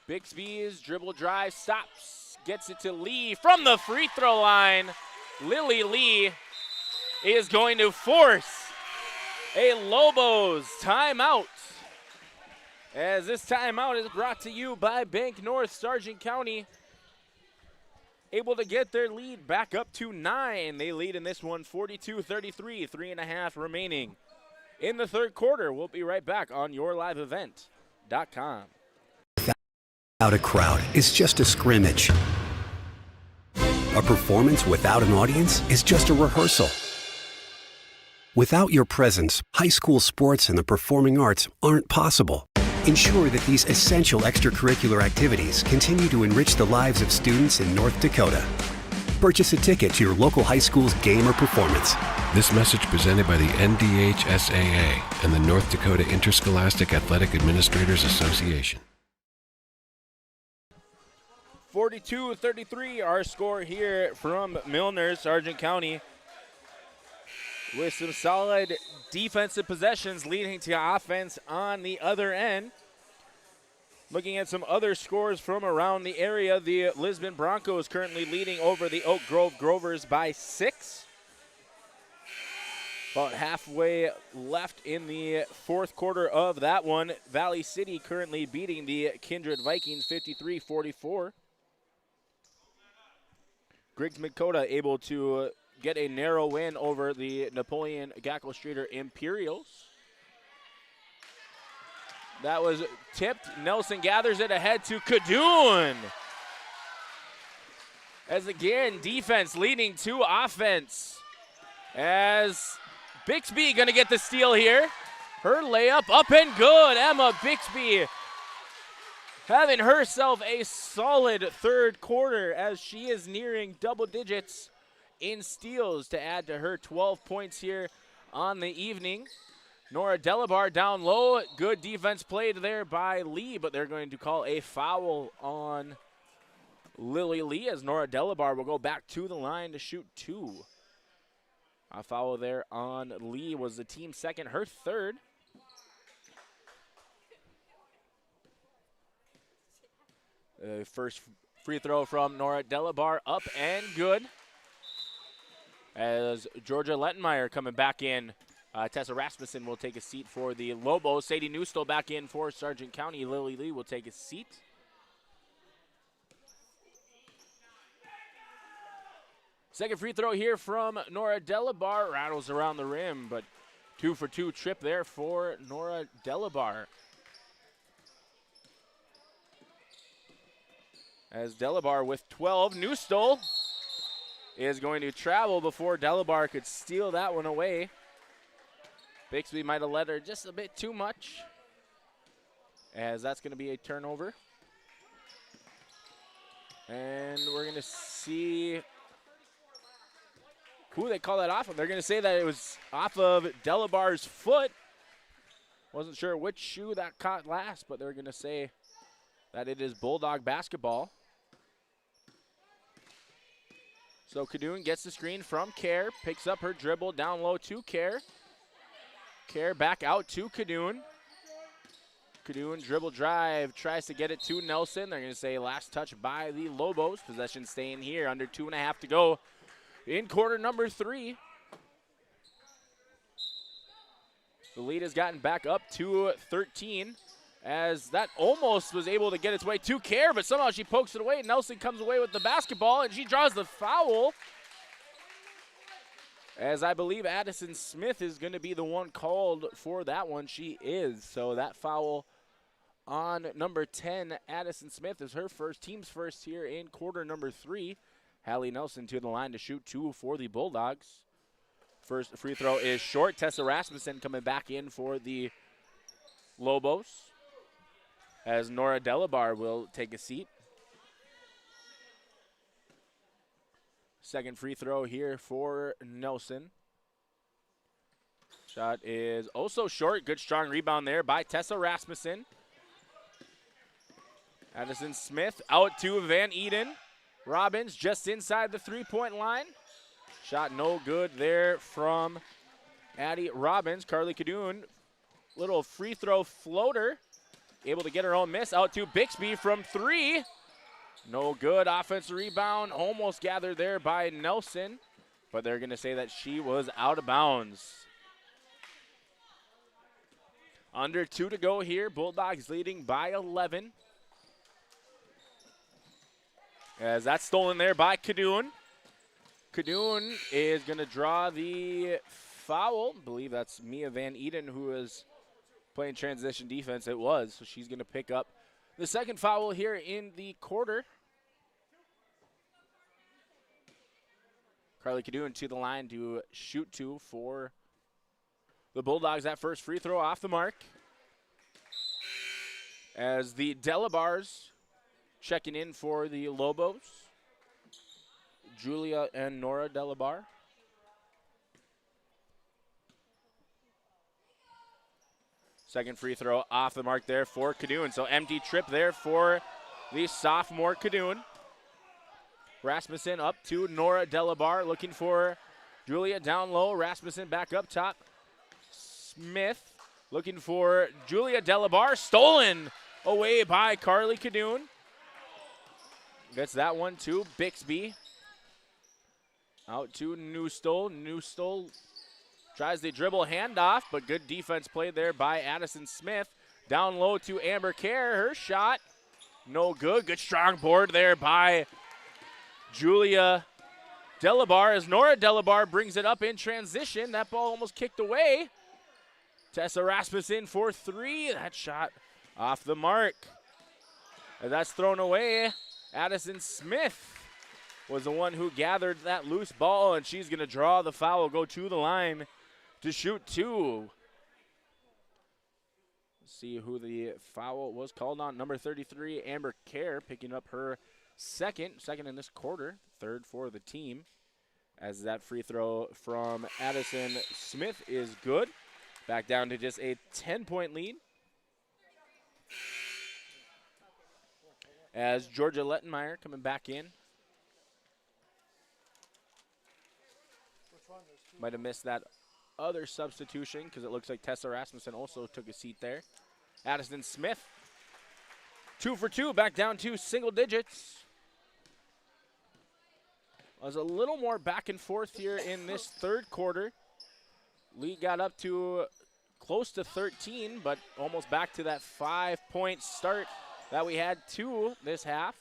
Bixby's dribble drive stops, gets it to Lee from the free throw line. Lily Lee is going to force a Lobos timeout. As this timeout is brought to you by Bank North. Sargent County able to get their lead back up to 9. They lead in this one 42-33, 3.5 remaining in the third quarter. We'll be right back on YourLiveEvent.com. Without a crowd is just a scrimmage. A performance without an audience is just a rehearsal. Without your presence, high school sports and the performing arts aren't possible. Ensure that these essential extracurricular activities continue to enrich the lives of students in North Dakota. Purchase a ticket to your local high school's game or performance. This message presented by the NDHSAA and the North Dakota Interscholastic Athletic Administrators Association. 42-33, our score here from Milner, Sargent County, with some solid defensive possessions leading to offense on the other end. Looking at some other scores from around the area, the Lisbon Broncos currently leading over the Oak Grove Grovers by 6. About halfway left in the fourth quarter of that one. Valley City currently beating the Kindred Vikings 53-44. Griggs-Dakota able to get a narrow win over the Napoleon Gackle-Streeter Imperials. That was tipped. Nelson gathers it ahead to Kadoon. As again, defense leading to offense. As Bixby gonna get the steal here. Her layup up and good. Emma Bixby having herself a solid third quarter as she is nearing double digits in steals to add to her 12 points here on the evening. Nora DeLaBar down low. Good defense played there by Lee, but they're going to call a foul on Lily Lee as Nora DeLaBar will go back to the line to shoot 2. A foul there on Lee was the team second, her third. First free throw from Nora DeLaBar up and good. As Georgia Lettenmeyer coming back in. Tessa Rasmussen will take a seat for the Lobos. Sadie Newstall back in for Sargent County. Lily Lee will take a seat. Second free throw here from Nora DeLaBar. Rattles around the rim, but 2-for-2 trip there for Nora DeLaBar. As DeLaBar with 12. Newstall is going to travel before DeLaBar could steal that one away. Bixby might have let her just a bit too much, as that's going to be a turnover. And we're going to see who they call that off of. They're going to say that it was off of DeLaBar's foot. Wasn't sure which shoe that caught last, but they're going to say that it is Bulldog basketball. So Kadoon gets the screen from Kerr, picks up her dribble down low to Kerr. Kerr back out to Kadoon. Kadoon dribble drive, tries to get it to Nelson. They're going to say last touch by the Lobos. Possession staying here, under 2.5 to go in quarter number 3. The lead has gotten back up to 13 as that almost was able to get its way to Kerr, but somehow she pokes it away. Nelson comes away with the basketball, and she draws the foul. As I believe Addison Smith is going to be the one called for that one. She is. So that foul on number 10, Addison Smith, is her first, team's first here in quarter number 3. Hallie Nelson to the line to shoot 2 for the Bulldogs. First free throw is short. Tessa Rasmussen coming back in for the Lobos, as Nora DeLaBar will take a seat. Second free throw here for Nelson. Shot is also short. Good strong rebound there by Tessa Rasmussen. Addison Smith out to Van Eden. Robbins just inside the three-point line. Shot no good there from Addie Robbins. Carly Cadoon, little free throw floater. Able to get her own miss. Out to Bixby from three. No good. Offensive rebound. Almost gathered there by Nelson. But they're going to say that she was out of bounds. Under 2 to go here. Bulldogs leading by 11. As that's stolen there by Cadoon. Cadoon is going to draw the foul. I believe that's Mia Van Eden who is playing transition defense. It was. So she's going to pick up the second foul here in the quarter. Carly Cadoon to the line to shoot 2 for the Bulldogs. That first free throw off the mark. As the Delabars checking in for the Lobos. Julia and Nora Delabar. Second free throw off the mark there for Cadoon. So empty trip there for the sophomore Cadoon. Rasmussen up to Nora Delabar looking for Julia down low. Rasmussen back up top. Smith looking for Julia Delabar. Stolen away by Carly Cadoon. Gets that one to Bixby. Out to Newstole. Newstole tries the dribble handoff, but good defense played there by Addison Smith. Down low to Amber Kerr. Her shot, no good. Good strong board there by Julia Delabar as Nora Delabar brings it up in transition. That ball almost kicked away. Tessa Rasmussen for three. That shot off the mark. As that's thrown away. Addison Smith was the one who gathered that loose ball, and she's going to draw the foul, go to the line to shoot 2. Let's see who the foul was called on. Number 33, Amber Kerr, picking up her second in this quarter, third for the team. As that free throw from Addison Smith is good. Back down to just a 10-point lead. As Georgia Lettenmeyer coming back in. Might have missed that other substitution because it looks like Tessa Rasmussen also took a seat there. Addison Smith, 2 for 2, back down to single digits. Was a little more back and forth here in this third quarter. Lead got up to close to 13, but almost back to that 5-point start that we had to this half.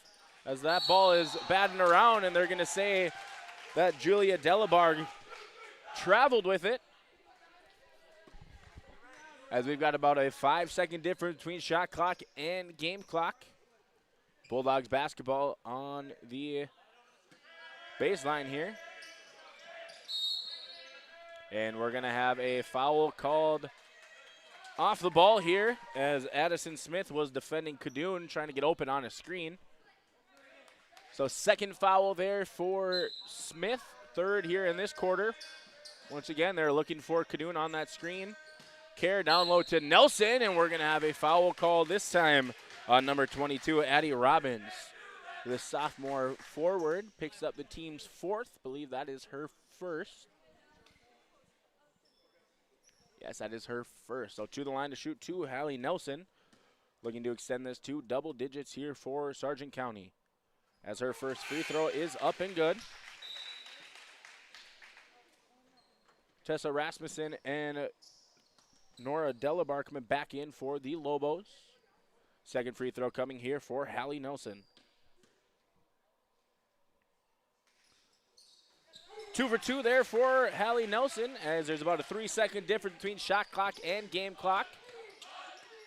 As that ball is batting around, and they're going to say that Julia Delabar traveled with it. As we've got about a 5-second difference between shot clock and game clock. Bulldogs basketball on the baseline here. And we're going to have a foul called off the ball here as Addison Smith was defending Cadoon, trying to get open on a screen. So second foul there for Smith, third here in this quarter. Once again, they're looking for Cadoon on that screen. Kerr down low to Nelson, and we're going to have a foul call this time on number 22, Addie Robbins. The sophomore forward picks up the team's fourth. I believe that is her first. Yes, that is her first. So to the line to shoot 2, Hallie Nelson. Looking to extend this to double digits here for Sargent County. As her first free throw is up and good. Tessa Rasmussen and Nora Delabar coming back in for the Lobos. Second free throw coming here for Hallie Nelson. 2 for 2 there for Hallie Nelson, as there's about a 3-second difference between shot clock and game clock.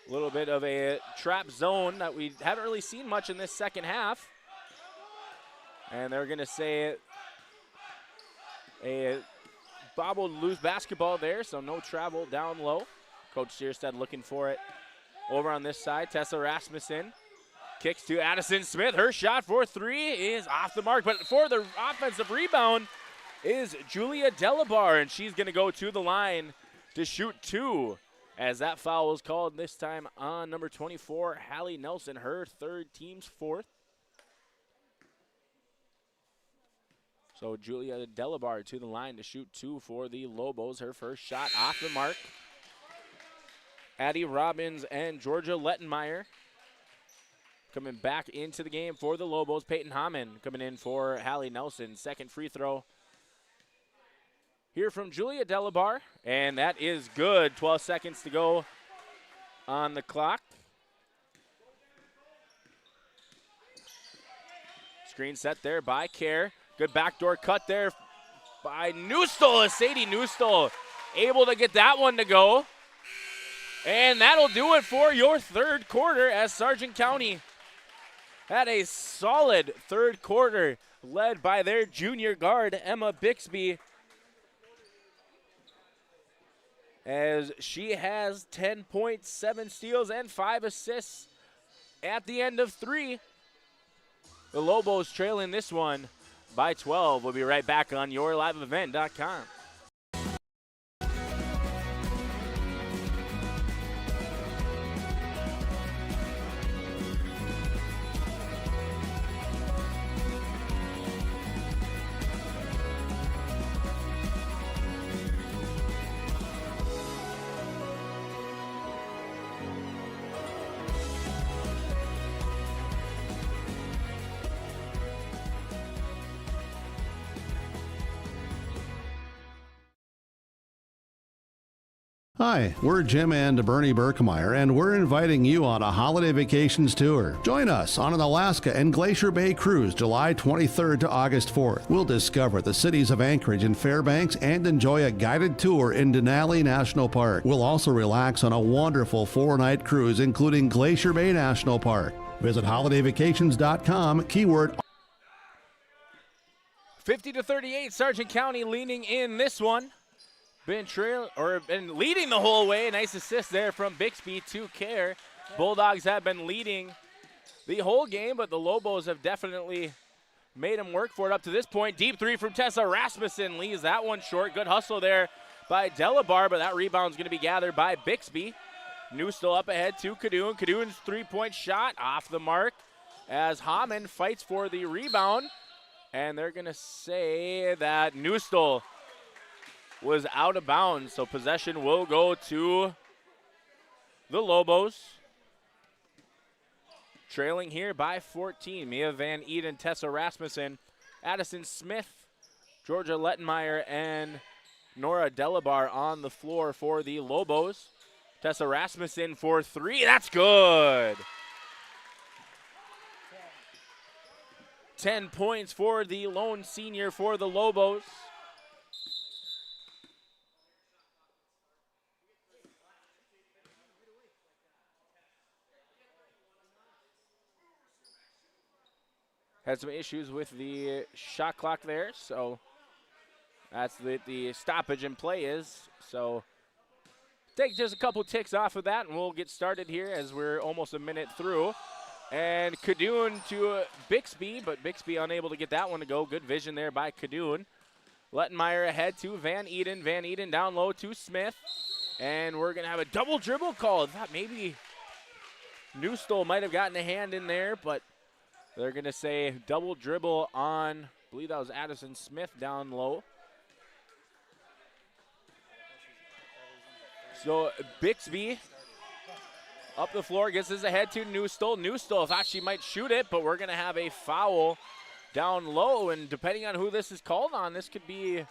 A little bit of a trap zone that we haven't really seen much in this second half. And they're going to say a bobbled loose basketball there, so no travel down low. Coach Searstead looking for it over on this side. Tessa Rasmussen kicks to Addison Smith. Her shot for 3 is off the mark, but for the offensive rebound is Julia Delabar, and she's going to go to the line to shoot 2. As that foul was called this time on number 24, Hallie Nelson, her third, team's fourth. So Julia Delabar to the line to shoot 2 for the Lobos. Her first shot off the mark. Addie Robbins and Georgia Lettenmeyer coming back into the game for the Lobos. Peyton Hammond coming in for Hallie Nelson. Second free throw here from Julia Delabar, and that is good. 12 seconds to go on the clock. Screen set there by Kerr. Good backdoor cut there by Newstol. Sadie Newstol able to get that one to go. And that'll do it for your third quarter as Sargent County had a solid third quarter led by their junior guard, Emma Bixby, as she has 10 points, 7 steals, and 5 assists at the end of 3. The Lobos trailing this one by 12. We'll be right back on yourliveevent.com. Hi, we're Jim and Bernie Berkemeyer, and we're inviting you on a holiday vacations tour. Join us on an Alaska and Glacier Bay cruise July 23rd to August 4th. We'll discover the cities of Anchorage and Fairbanks and enjoy a guided tour in Denali National Park. We'll also relax on a wonderful 4-night cruise, including Glacier Bay National Park. Visit holidayvacations.com, keyword 50-38, Sargent County leaning in this one. Been leading the whole way. Nice assist there from Bixby to Kerr. Bulldogs have been leading the whole game, but the Lobos have definitely made them work for it up to this point. Deep three from Tessa Rasmussen leaves that one short. Good hustle there by Delabar, but that rebound's going to be gathered by Bixby. Newstall up ahead to Cadoon. Cadoon's three-point shot off the mark as Hammond fights for the rebound. And they're going to say that Newstall was out of bounds, so possession will go to the Lobos. Trailing here by 14. Mia Van Eden, Tessa Rasmussen, Addison Smith, Georgia Lettenmeyer, and Nora Delabar on the floor for the Lobos. Tessa Rasmussen for 3. That's good. 10 points for the lone senior for the Lobos. Had some issues with the shot clock there, so that's the stoppage in play is. So take just a couple ticks off of that, and we'll get started here as we're almost a minute through. And Cadoon to Bixby, but Bixby unable to get that one to go. Good vision there by Cadoon. Lettenmeyer ahead to Van Eden. Van Eden down low to Smith. And we're going to have a double dribble call. I thought maybe Newstall might have gotten a hand in there, but they're going to say double dribble on, I believe that was Addison Smith down low. So Bixby up the floor, gets this ahead to Newstall. Newstall thought she might shoot it, but we're going to have a foul down low, and depending on who this is called on, this could be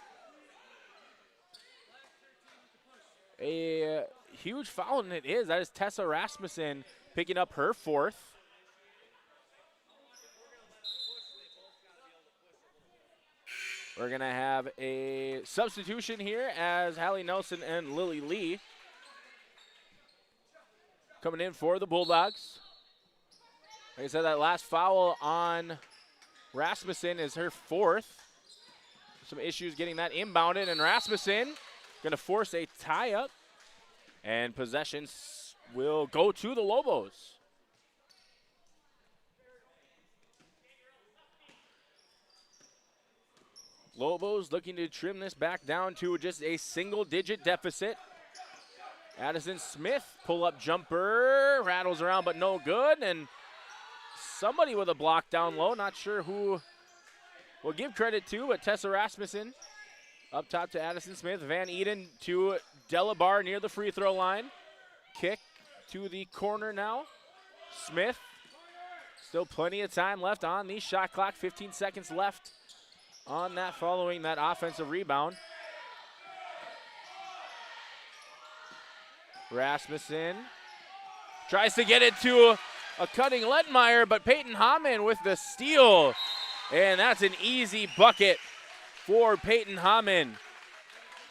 a huge foul, and it is. That is Tessa Rasmussen picking up her 4th. We're going to have a substitution here as Hallie Nelson and Lily Lee coming in for the Bulldogs. Like I said, that last foul on Rasmussen is her 4th. Some issues getting that inbounded, and Rasmussen going to force a tie-up, and possession will go to the Lobos. Lobos looking to trim this back down to just a single-digit deficit. Addison Smith, pull-up jumper, rattles around but no good, and somebody with a block down low. Not sure who we'll give credit to, but Tessa Rasmussen up top to Addison Smith. Van Eden to Delabar near the free throw line. Kick to the corner now. Smith, still plenty of time left on the shot clock. 15 seconds left on that following that offensive rebound. Rasmussen tries to get it to a cutting Lettenmeyer, but Peyton Hamann with the steal. And that's an easy bucket for Peyton Hamann.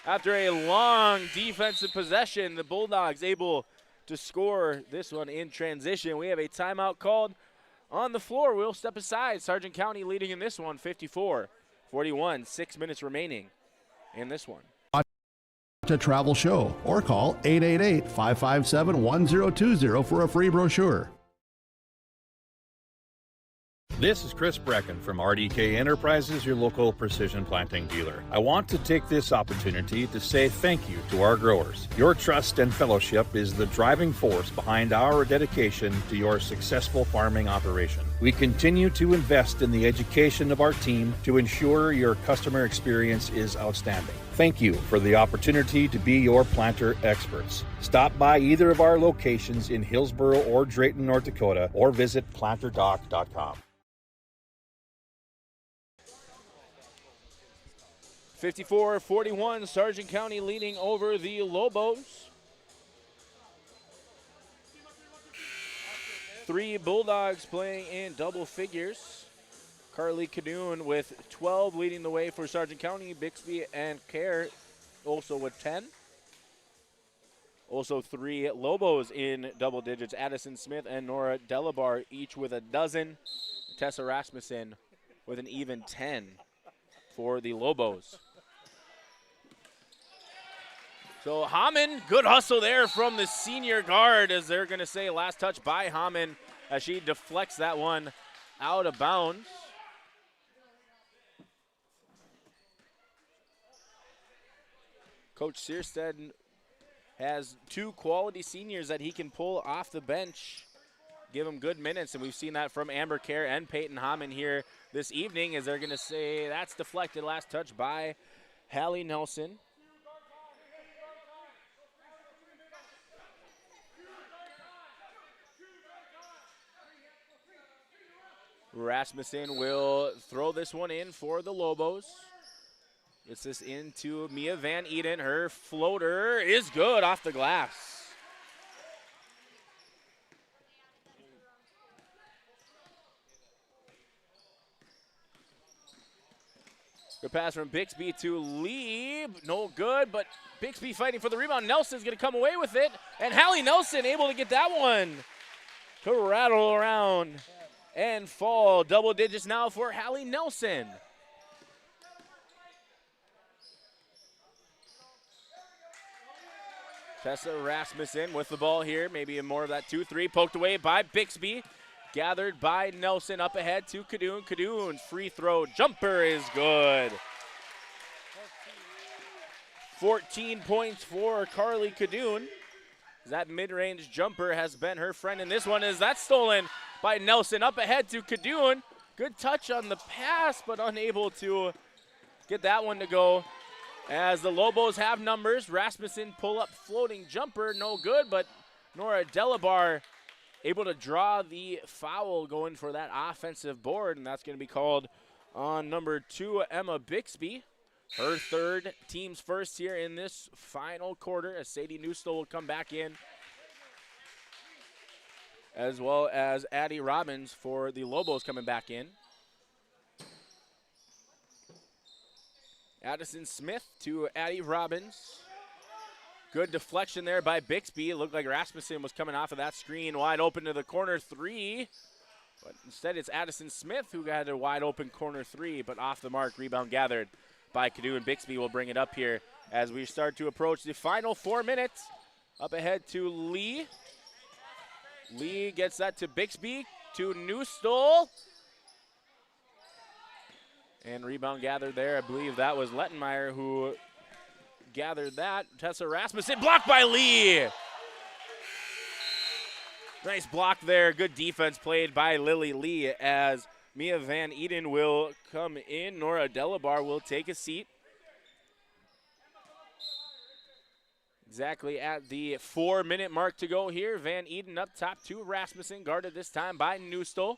After a long defensive possession, the Bulldogs able to score this one in transition. We have a timeout called on the floor. We'll step aside. Sargent County leading in this one, 54-41. 6 minutes remaining in this one. To Travel Show or call 888-557-1020 for a free brochure. This is Chris Brecken from RDK Enterprises, your local precision planting dealer. I want to take this opportunity to say thank you to our growers. Your trust and fellowship is the driving force behind our dedication to your successful farming operation. We continue to invest in the education of our team to ensure your customer experience is outstanding. Thank you for the opportunity to be your planter experts. Stop by either of our locations in Hillsboro or Drayton, North Dakota, or visit planterdoc.com. 54-41, Sargent County leading over the Lobos. 3 Bulldogs playing in double figures. Carly Cadoon with 12 leading the way for Sargent County. Bixby and Kerr also with 10. Also 3 Lobos in double digits. Addison Smith and Nora Delabar each with a dozen. Tessa Rasmussen with an even 10 for the Lobos. So Hamann, good hustle there from the senior guard, as they're going to say last touch by Hamann as she deflects that one out of bounds. Coach Searstead has 2 quality seniors that he can pull off the bench, give them good minutes, and we've seen that from Amber Kerr and Peyton Hamann here this evening, as they're going to say that's deflected. Last touch by Hallie Nelson. Rasmussen will throw this one in for the Lobos. Gets this into Mia Van Eden. Her floater is good off the glass. Good pass from Bixby to Lee. No good, but Bixby fighting for the rebound. Nelson's going to come away with it. And Hallie Nelson able to get that one to rattle around and fall. Double digits now for Hallie Nelson. Tessa Rasmussen with the ball here. Maybe more of that 2-3. Poked away by Bixby. Gathered by Nelson. Up ahead to Cadoon. Cadoon free throw jumper is good. 14 points for Carly Cadoon. That mid-range jumper has been her friend in this one. Is that stolen by Nelson? Up ahead to Cadoon. Good touch on the pass, but unable to get that one to go. As the Lobos have numbers, Rasmussen pull up floating jumper, no good, but Nora Delabar able to draw the foul going for that offensive board, and that's going to be called on number 2, Emma Bixby. Her third, team's first here in this final quarter, as Sadie Newstall will come back in, as well as Addie Robbins for the Lobos coming back in. Addison Smith to Addie Robbins. Good deflection there by Bixby. It looked like Rasmussen was coming off of that screen, wide open to the corner 3. But instead it's Addison Smith who got a wide open corner 3, but off the mark. Rebound gathered by Cadoon. Bixby will bring it up here as we start to approach the final 4 minutes. Up ahead to Lee. Lee gets that to Bixby, to Newstall. And rebound gathered there. I believe that was Lettenmeyer who gathered that. Tessa Rasmussen blocked by Lee. Nice block there. Good defense played by Lily Lee as Mia Van Eden will come in. Nora Delabar will take a seat. Exactly at the 4-minute mark to go here. Van Eden up top to Rasmussen, guarded this time by Newstall.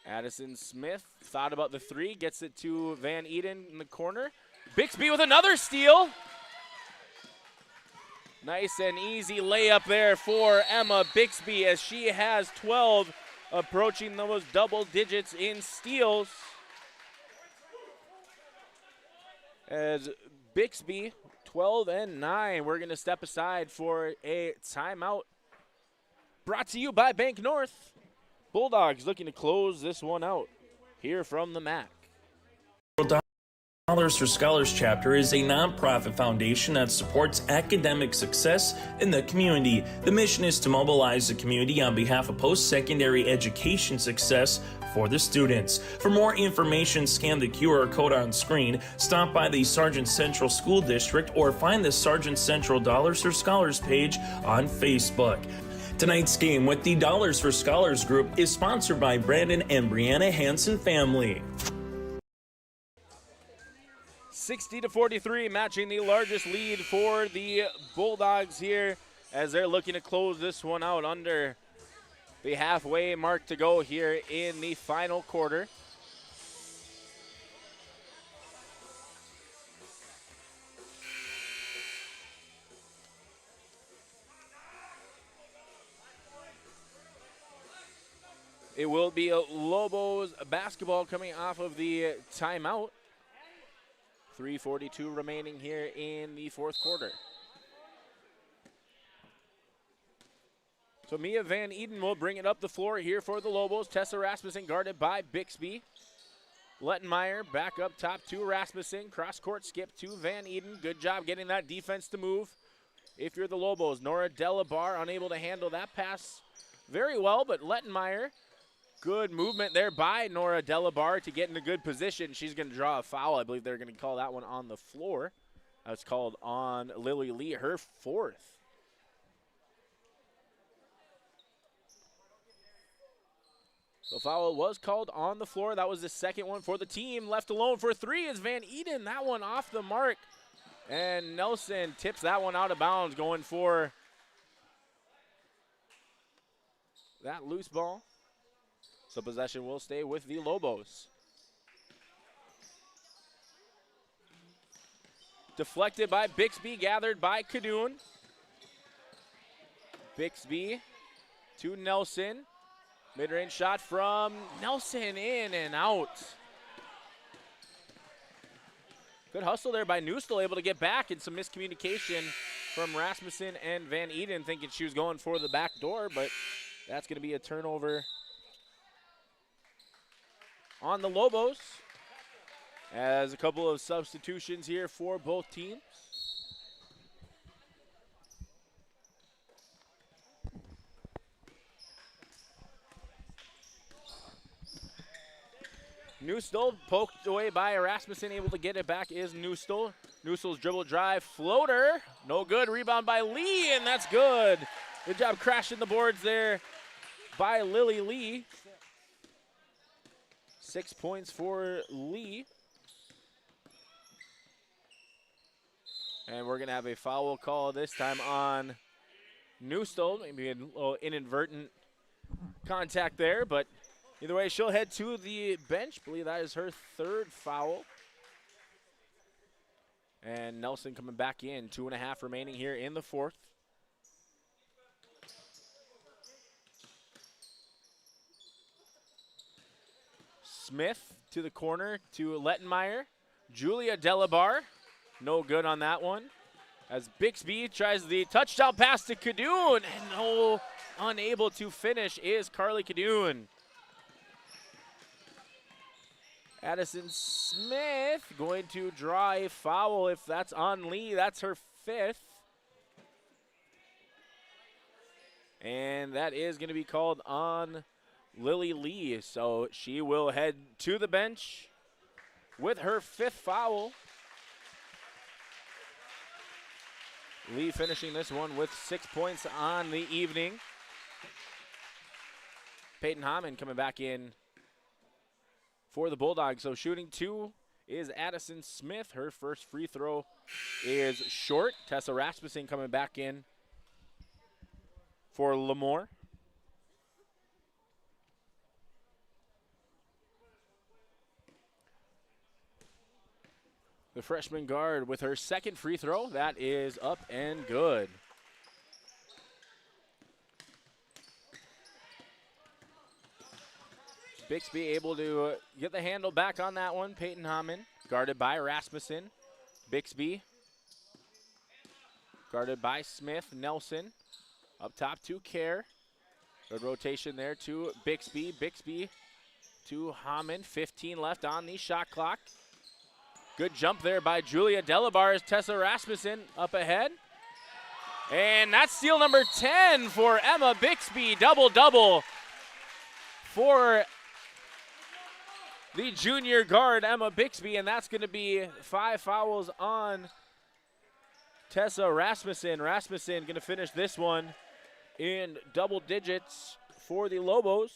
Addison Smith thought about the three, gets it to Van Eden in the corner. Bixby with another steal. Nice and easy layup there for Emma Bixby as she has 12, approaching those double digits in steals. As Bixby, 12 and 9. We're going to step aside for a timeout. Brought to you by Bank North. Bulldogs looking to close this one out. Here from the MAC. Dollars for Scholars chapter is a nonprofit foundation that supports academic success in the community. The mission is to mobilize the community on behalf of post-secondary education success for the students. For more information, scan the QR code on screen, stop by the Sargent Central School District, or find the Sargent Central Dollars for Scholars page on Facebook. Tonight's game with the Dollars for Scholars group is sponsored by Brandon and Brianna Hansen family. 60-43, matching the largest lead for the Bulldogs here as they're looking to close this one out under the halfway mark to go here in the final quarter. It will be a Lobos basketball coming off of the timeout. 3:42 remaining here in the fourth quarter. So Mia Van Eden will bring it up the floor here for the Lobos. Tessa Rasmussen guarded by Bixby. Lettenmeyer back up top to Rasmussen. Cross-court skip to Van Eden. Good job getting that defense to move. If you're the Lobos, Nora Delabar unable to handle that pass very well, but Lettenmeyer, good movement there by Nora Delabar to get in a good position. She's going to draw a foul. I believe they're going to call that one on the floor. That's called on Lily Lee, her fourth. The foul was called on the floor. That was the second one for the team. Left alone for three is Van Eden. That one off the mark. And Nelson tips that one out of bounds, going for that loose ball. So possession will stay with the Lobos. Deflected by Bixby, gathered by Kadoon. Bixby to Nelson. Mid-range shot from Nelson, in and out. Good hustle there by Newstall, able to get back, and some miscommunication from Rasmussen and Van Eden, thinking she was going for the back door, but that's going to be a turnover on the Lobos, as a couple of substitutions here for both teams. Newstall poked away by Rasmussen, able to get it back is Newstall. Newstall's dribble drive, floater, no good. Rebound by Lee, and that's good. Good job crashing the boards there by Lily Lee. 6 points for Lee. And we're going to have a foul call this time on Newstall. Maybe a little inadvertent contact there, but either way, she'll head to the bench. I believe that is her third foul. And Nelson coming back in. 2.5 remaining here in the fourth. Smith to the corner to Lettenmeyer. Julia Delabar, no good on that one. As Bixby tries the touchdown pass to Kadoon, and unable to finish is Carly Kadoon. Addison Smith going to draw a foul. If that's on Lee, that's her fifth. And that is going to be called on Lily Lee. So she will head to the bench with her fifth foul. Lee finishing this one with 6 points on the evening. Peyton Hammond coming back in for the Bulldogs. So shooting 2 is Addison Smith. Her first free throw is short. Tessa Rasmussen coming back in for LaMoure. The freshman guard with her second free throw. That is up and good. Bixby able to get the handle back on that one. Peyton Hammond guarded by Rasmussen. Bixby guarded by Smith. Nelson up top to Kerr. Good rotation there to Bixby. Bixby to Hammond. 15 left on the shot clock. Good jump there by Julia Delabar as Tessa Rasmussen up ahead. And that's steal number 10 for Emma Bixby. Double-double for the junior guard, Emma Bixby, and that's going to be 5 fouls on Tessa Rasmussen. Rasmussen going to finish this one in double digits for the Lobos.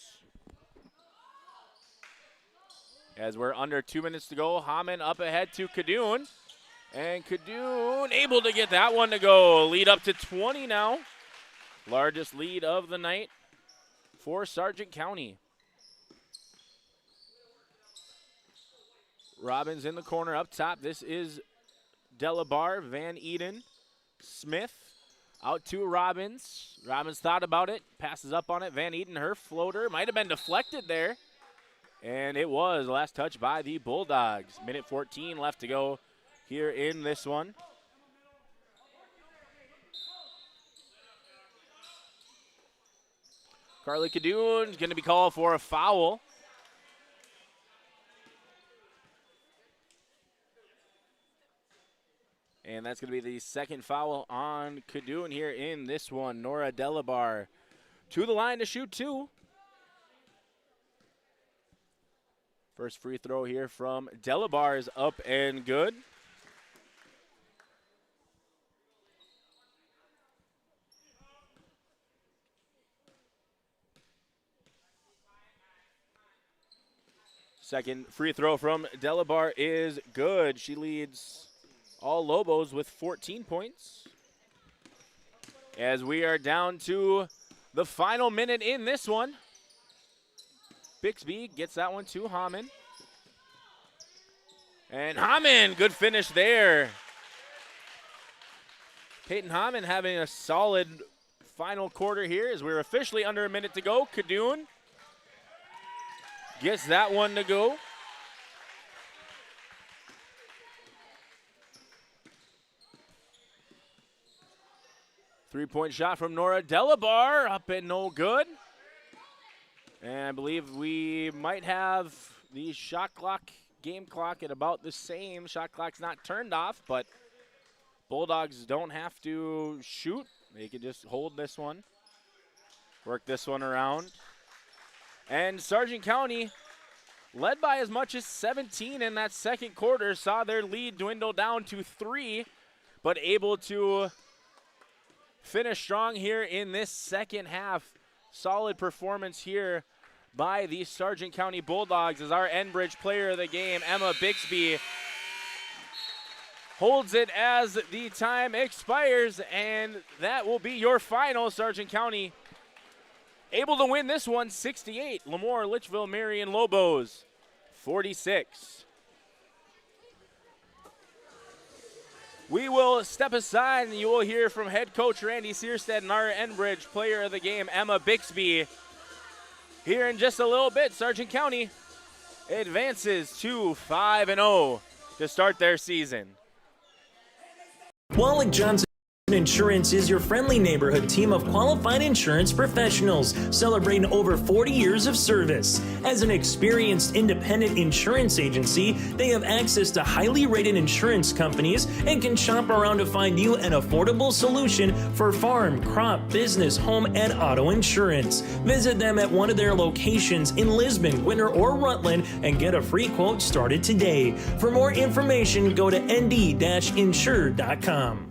As we're under 2 minutes to go, Hammond up ahead to Kadoon. And Kadoon able to get that one to go. Lead up to 20 now. Largest lead of the night for Sargent County. Robbins in the corner up top. This is Delabar, Van Eden, Smith. Out to Robbins. Robbins thought about it, passes up on it. Van Eden, her floater, might have been deflected there. And it was. Last touch by the Bulldogs. Minute 14 left to go here in this one. Carly Kadoon is going to be called for a foul. And that's going to be the second foul on Kadoon here in this one. Nora Delabar to the line to shoot 2. First free throw here from Delabar is up and good. Second free throw from Delabar is good. She leads all Lobos with 14 points. As we are down to the final minute in this one. Bixby gets that one to Hammond. And Hammond, good finish there. Peyton Hammond having a solid final quarter here as we're officially under a minute to go. Kadoon gets that one to go. Three-point shot from Nora Delabar, up and no good. And I believe we might have the shot clock, game clock at about the same. Shot clock's not turned off, but Bulldogs don't have to shoot. They can just hold this one, work this one around. And Sargent County, led by as much as 17 in that second quarter, saw their lead dwindle down to 3, but able to finish strong here in this second half. Solid performance here by the Sargent County Bulldogs as our Enbridge player of the game, Emma Bixby, holds it as the time expires, and that will be your final. Sargent County able to win this one 68. LaMoure, Litchville-Marion Lobos 46. We will step aside and you will hear from head coach Randy Searstead and our Enbridge player of the game, Emma Bixby. Here in just a little bit, Sargent County advances to 5-0 to start their season. Wallach Johnson Insurance is your friendly neighborhood team of qualified insurance professionals celebrating over 40 years of service. As an experienced independent insurance agency, they have access to highly rated insurance companies and can shop around to find you an affordable solution for farm, crop, business, home, and auto insurance. Visit them at one of their locations in Lisbon, Winter, or Rutland and get a free quote started today. For more information, go to nd-insure.com.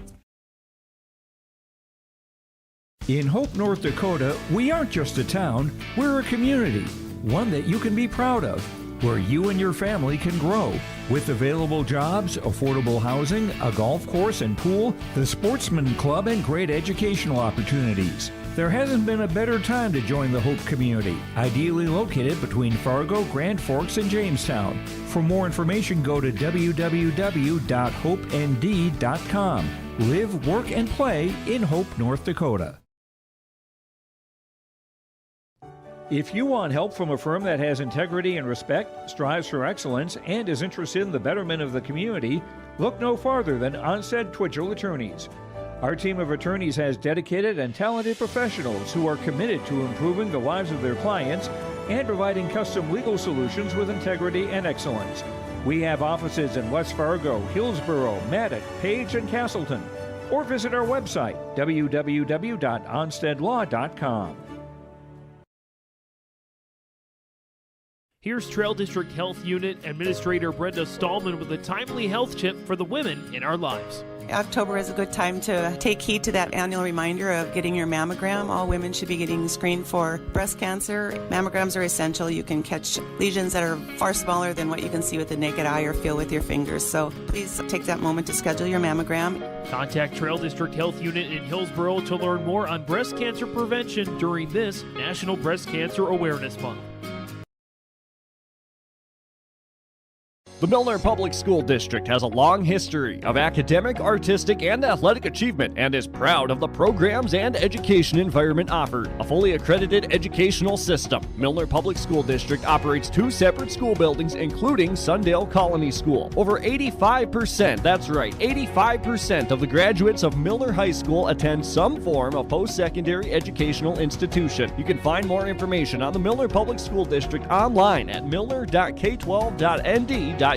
In Hope, North Dakota, we aren't just a town, we're a community, one that you can be proud of, where you and your family can grow. With available jobs, affordable housing, a golf course and pool, the Sportsman Club, and great educational opportunities. There hasn't been a better time to join the Hope community, ideally located between Fargo, Grand Forks, and Jamestown. For more information, go to www.hopend.com. Live, work, and play in Hope, North Dakota. If you want help from a firm that has integrity and respect, strives for excellence, and is interested in the betterment of the community, look no farther than Onstead Twitchell Attorneys. Our team of attorneys has dedicated and talented professionals who are committed to improving the lives of their clients and providing custom legal solutions with integrity and excellence. We have offices in West Fargo, Hillsborough, Maddox, Page, and Castleton. Or visit our website, www.onsteadlaw.com. Here's Trail District Health Unit Administrator Brenda Stallman with a timely health tip for the women in our lives. October is a good time to take heed to that annual reminder of getting your mammogram. All women should be getting screened for breast cancer. Mammograms are essential. You can catch lesions that are far smaller than what you can see with the naked eye or feel with your fingers. So please take that moment to schedule your mammogram. Contact Trail District Health Unit in Hillsborough to learn more on breast cancer prevention during this National Breast Cancer Awareness Month. The Milner Public School District has a long history of academic, artistic, and athletic achievement and is proud of the programs and education environment offered. A fully accredited educational system, Milner Public School District operates 2 separate school buildings, including Sundale Colony School. Over 85%, that's right, 85% of the graduates of Milner High School attend some form of post-secondary educational institution. You can find more information on the Milner Public School District online at milner.k12.nd.us.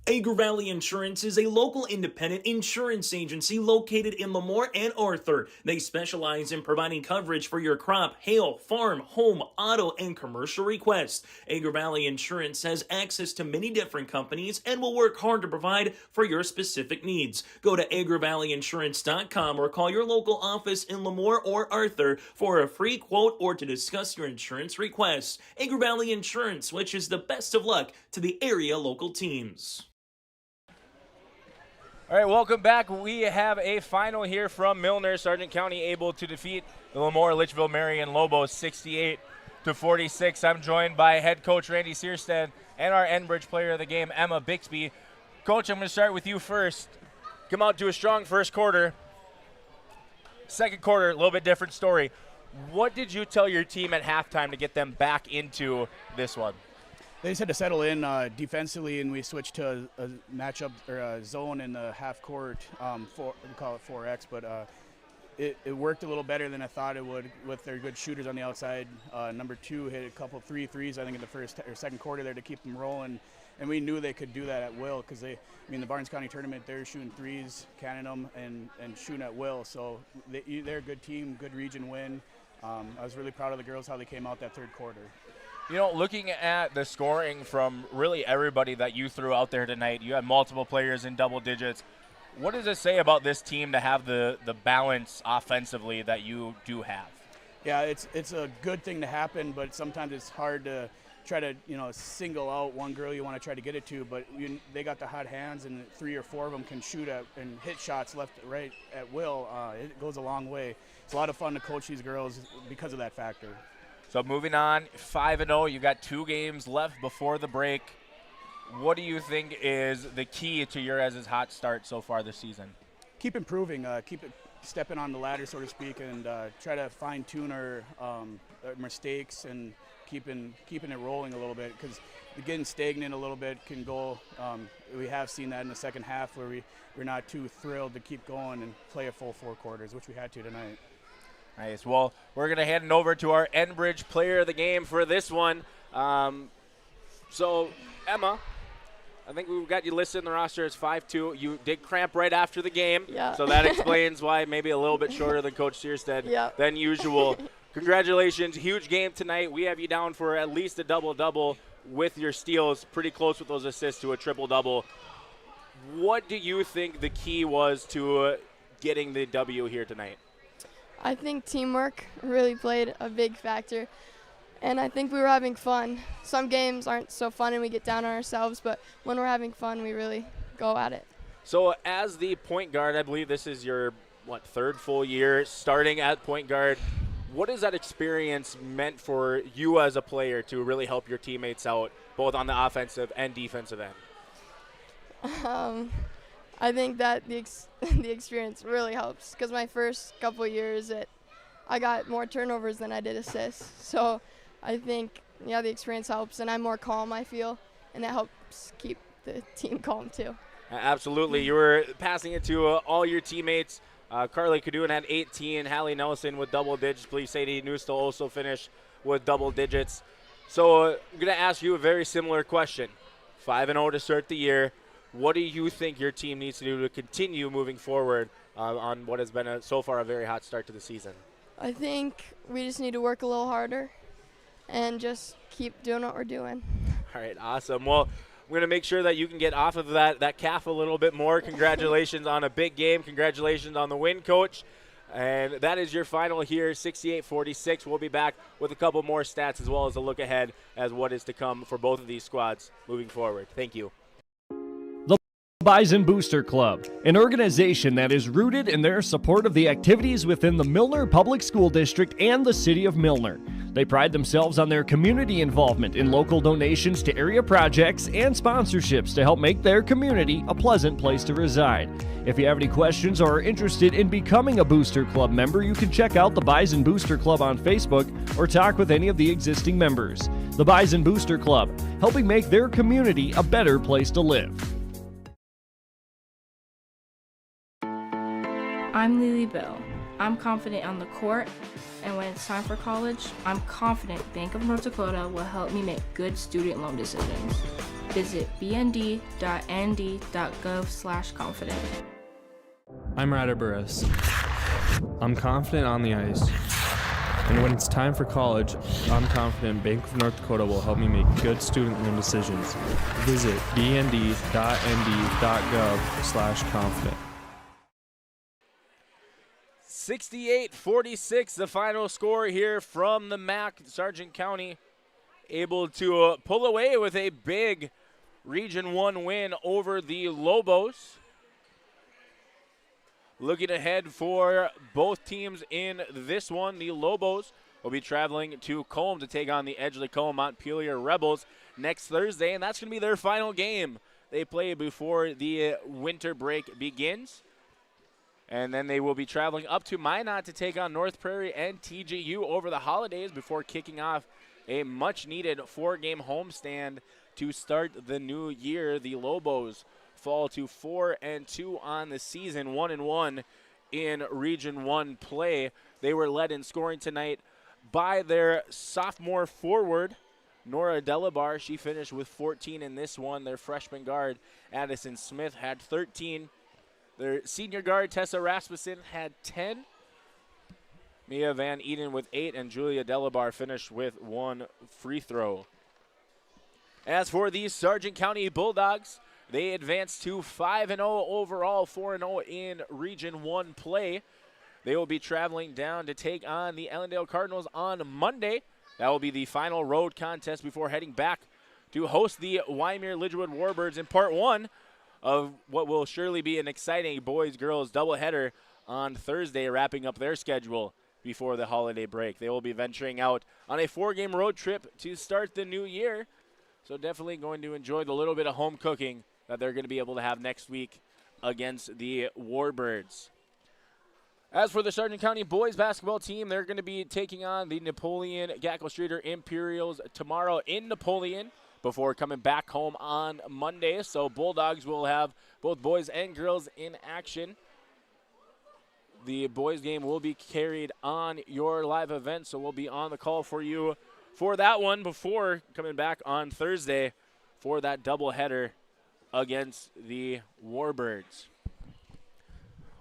Agri Valley Insurance is a local independent insurance agency located in LaMoure and Arthur. They specialize in providing coverage for your crop, hail, farm, home, auto, and commercial requests. Agri Valley Insurance has access to many different companies and will work hard to provide for your specific needs. Go to agrivalleyinsurance.com or call your local office in LaMoure or Arthur for a free quote or to discuss your insurance requests. Agri Valley Insurance wishes the best of luck to the area local teams. All right, welcome back. We have a final here from Milner. Sargent County able to defeat the LaMoure Litchville-Marion Lobos 68-46. I'm joined by head coach Randy Searstead and our Enbridge player of the game, Emma Bixby. Coach, I'm going to start with you first. Come out to a strong first quarter. Second quarter, a little bit different story. What did you tell your team at halftime to get them back into this one? They just had to settle in defensively, and we switched to a matchup or a zone in the half court. We call it 4X, but it worked a little better than I thought it would with their good shooters on the outside. Number 2 hit a couple 3 threes, I think, in the first or second quarter there to keep them rolling, and we knew they could do that at will because the Barnes County tournament, they're shooting threes, canning them, and shooting at will. So they're a good team, good region win. I was really proud of the girls how they came out that third quarter. You know, looking at the scoring from really everybody that you threw out there tonight, you had multiple players in double digits. What does it say about this team to have the balance offensively that you do have? Yeah, it's a good thing to happen, but sometimes it's hard to try to single out one girl you want to try to get it to. But they got the hot hands, and 3 or 4 of them can shoot at and hit shots left, right at will. It goes a long way. It's a lot of fun to coach these girls because of that factor. So moving on, 5-0. You got 2 games left before the break. What do you think is the key to your guys' hot start so far this season? Keep improving. Keep stepping on the ladder, so to speak, and try to fine-tune our mistakes and keeping it rolling a little bit, because getting stagnant a little bit can go. We have seen that in the second half where we're not too thrilled to keep going and play a full 4 quarters, which we had to tonight. Nice. Well, we're going to hand it over to our Enbridge player of the game for this one. So, Emma, I think we've got you listed in the roster as 5'2". You did cramp right after the game. Yeah. So that explains why maybe a little bit shorter than Coach Searstead than usual. Congratulations. Huge game tonight. We have you down for at least a double-double with your steals, pretty close with those assists to a triple-double. What do you think the key was to getting the W here tonight? I think teamwork really played a big factor, and I think we were having fun. Some games aren't so fun and we get down on ourselves, but when we're having fun, we really go at it. So as the point guard, I believe this is your, third full year starting at point guard. What has that experience meant for you as a player to really help your teammates out, both on the offensive and defensive end? I think that the experience really helps because my first couple years, I got more turnovers than I did assists. So I think, the experience helps, and I'm more calm, I feel, and that helps keep the team calm too. Absolutely. You were passing it to all your teammates. Carly Cadoon had 18. Hallie Nelson with double digits. Please Sadie Nustel also finished with double digits. So I'm going to ask you a very similar question. 5-0 to start the year. What do you think your team needs to do to continue moving forward on what has been so far a very hot start to the season? I think we just need to work a little harder and just keep doing what we're doing. All right, awesome. Well, we're going to make sure that you can get off of that calf a little bit more. Congratulations on a big game. Congratulations on the win, Coach. And that is your final here, 68-46. We'll be back with a couple more stats as well as a look ahead as what is to come for both of these squads moving forward. Thank you. Bison Booster Club, an organization that is rooted in their support of the activities within the Milner Public School District and the City of Milner. They pride themselves on their community involvement in local donations to area projects and sponsorships to help make their community a pleasant place to reside. If you have any questions or are interested in becoming a Booster Club member, you can check out the Bison Booster Club on Facebook or talk with any of the existing members. The Bison Booster Club, helping make their community a better place to live. I'm Lily Bell. I'm confident on the court, and when it's time for college, I'm confident Bank of North Dakota will help me make good student loan decisions. Visit bnd.nd.gov/confident. I'm Ryder Burris. I'm confident on the ice. And when it's time for college, I'm confident Bank of North Dakota will help me make good student loan decisions. Visit bnd.nd.gov/confident. 68-46, the final score here from the MAC. Sargent County able to pull away with a big Region 1 win over the Lobos. Looking ahead for both teams in this one, the Lobos will be traveling to Colm to take on the Edgeley-Colm Montpelier Rebels next Thursday, and that's going to be their final game they play before the winter break begins. And then they will be traveling up to Minot to take on North Prairie and TGU over the holidays before kicking off a much-needed 4-game homestand to start the new year. The Lobos fall to 4-2 on the season, 1-1 in Region 1 play. They were led in scoring tonight by their sophomore forward, Nora Delabar. She finished with 14 in this one. Their freshman guard, Addison Smith, had 13. Their senior guard, Tessa Rasmussen, had 10. Mia Van Eden with 8, and Julia Delabar finished with 1 free throw. As for the Sargent County Bulldogs, they advanced to 5-0 overall, 4-0 in Region 1 play. They will be traveling down to take on the Ellendale Cardinals on Monday. That will be the final road contest before heading back to host the Wyoming-Lidgewood Warbirds in Part 1 of what will surely be an exciting boys-girls doubleheader on Thursday, wrapping up their schedule before the holiday break. They will be venturing out on a 4-game road trip to start the new year, so definitely going to enjoy the little bit of home cooking that they're going to be able to have next week against the Warbirds. As for the Sargent County boys basketball team, they're going to be taking on the Napoleon Gackle-Streeter Imperials tomorrow in Napoleon before coming back home on Monday. So Bulldogs will have both boys and girls in action. The boys game will be carried on your live event, so we'll be on the call for you for that one before coming back on Thursday for that doubleheader against the Warbirds.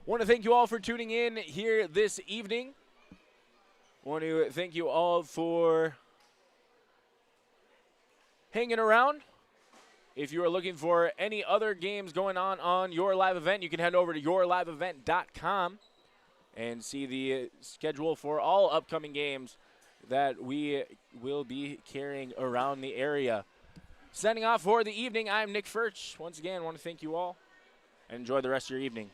Want to thank you all for tuning in here this evening. Want to thank you all for hanging around. If you are looking for any other games going on your live event, you can head over to yourliveevent.com and see the schedule for all upcoming games that we will be carrying around the area. Signing off for the evening, I'm Nick Furch. Once again, I want to thank you all and enjoy the rest of your evening.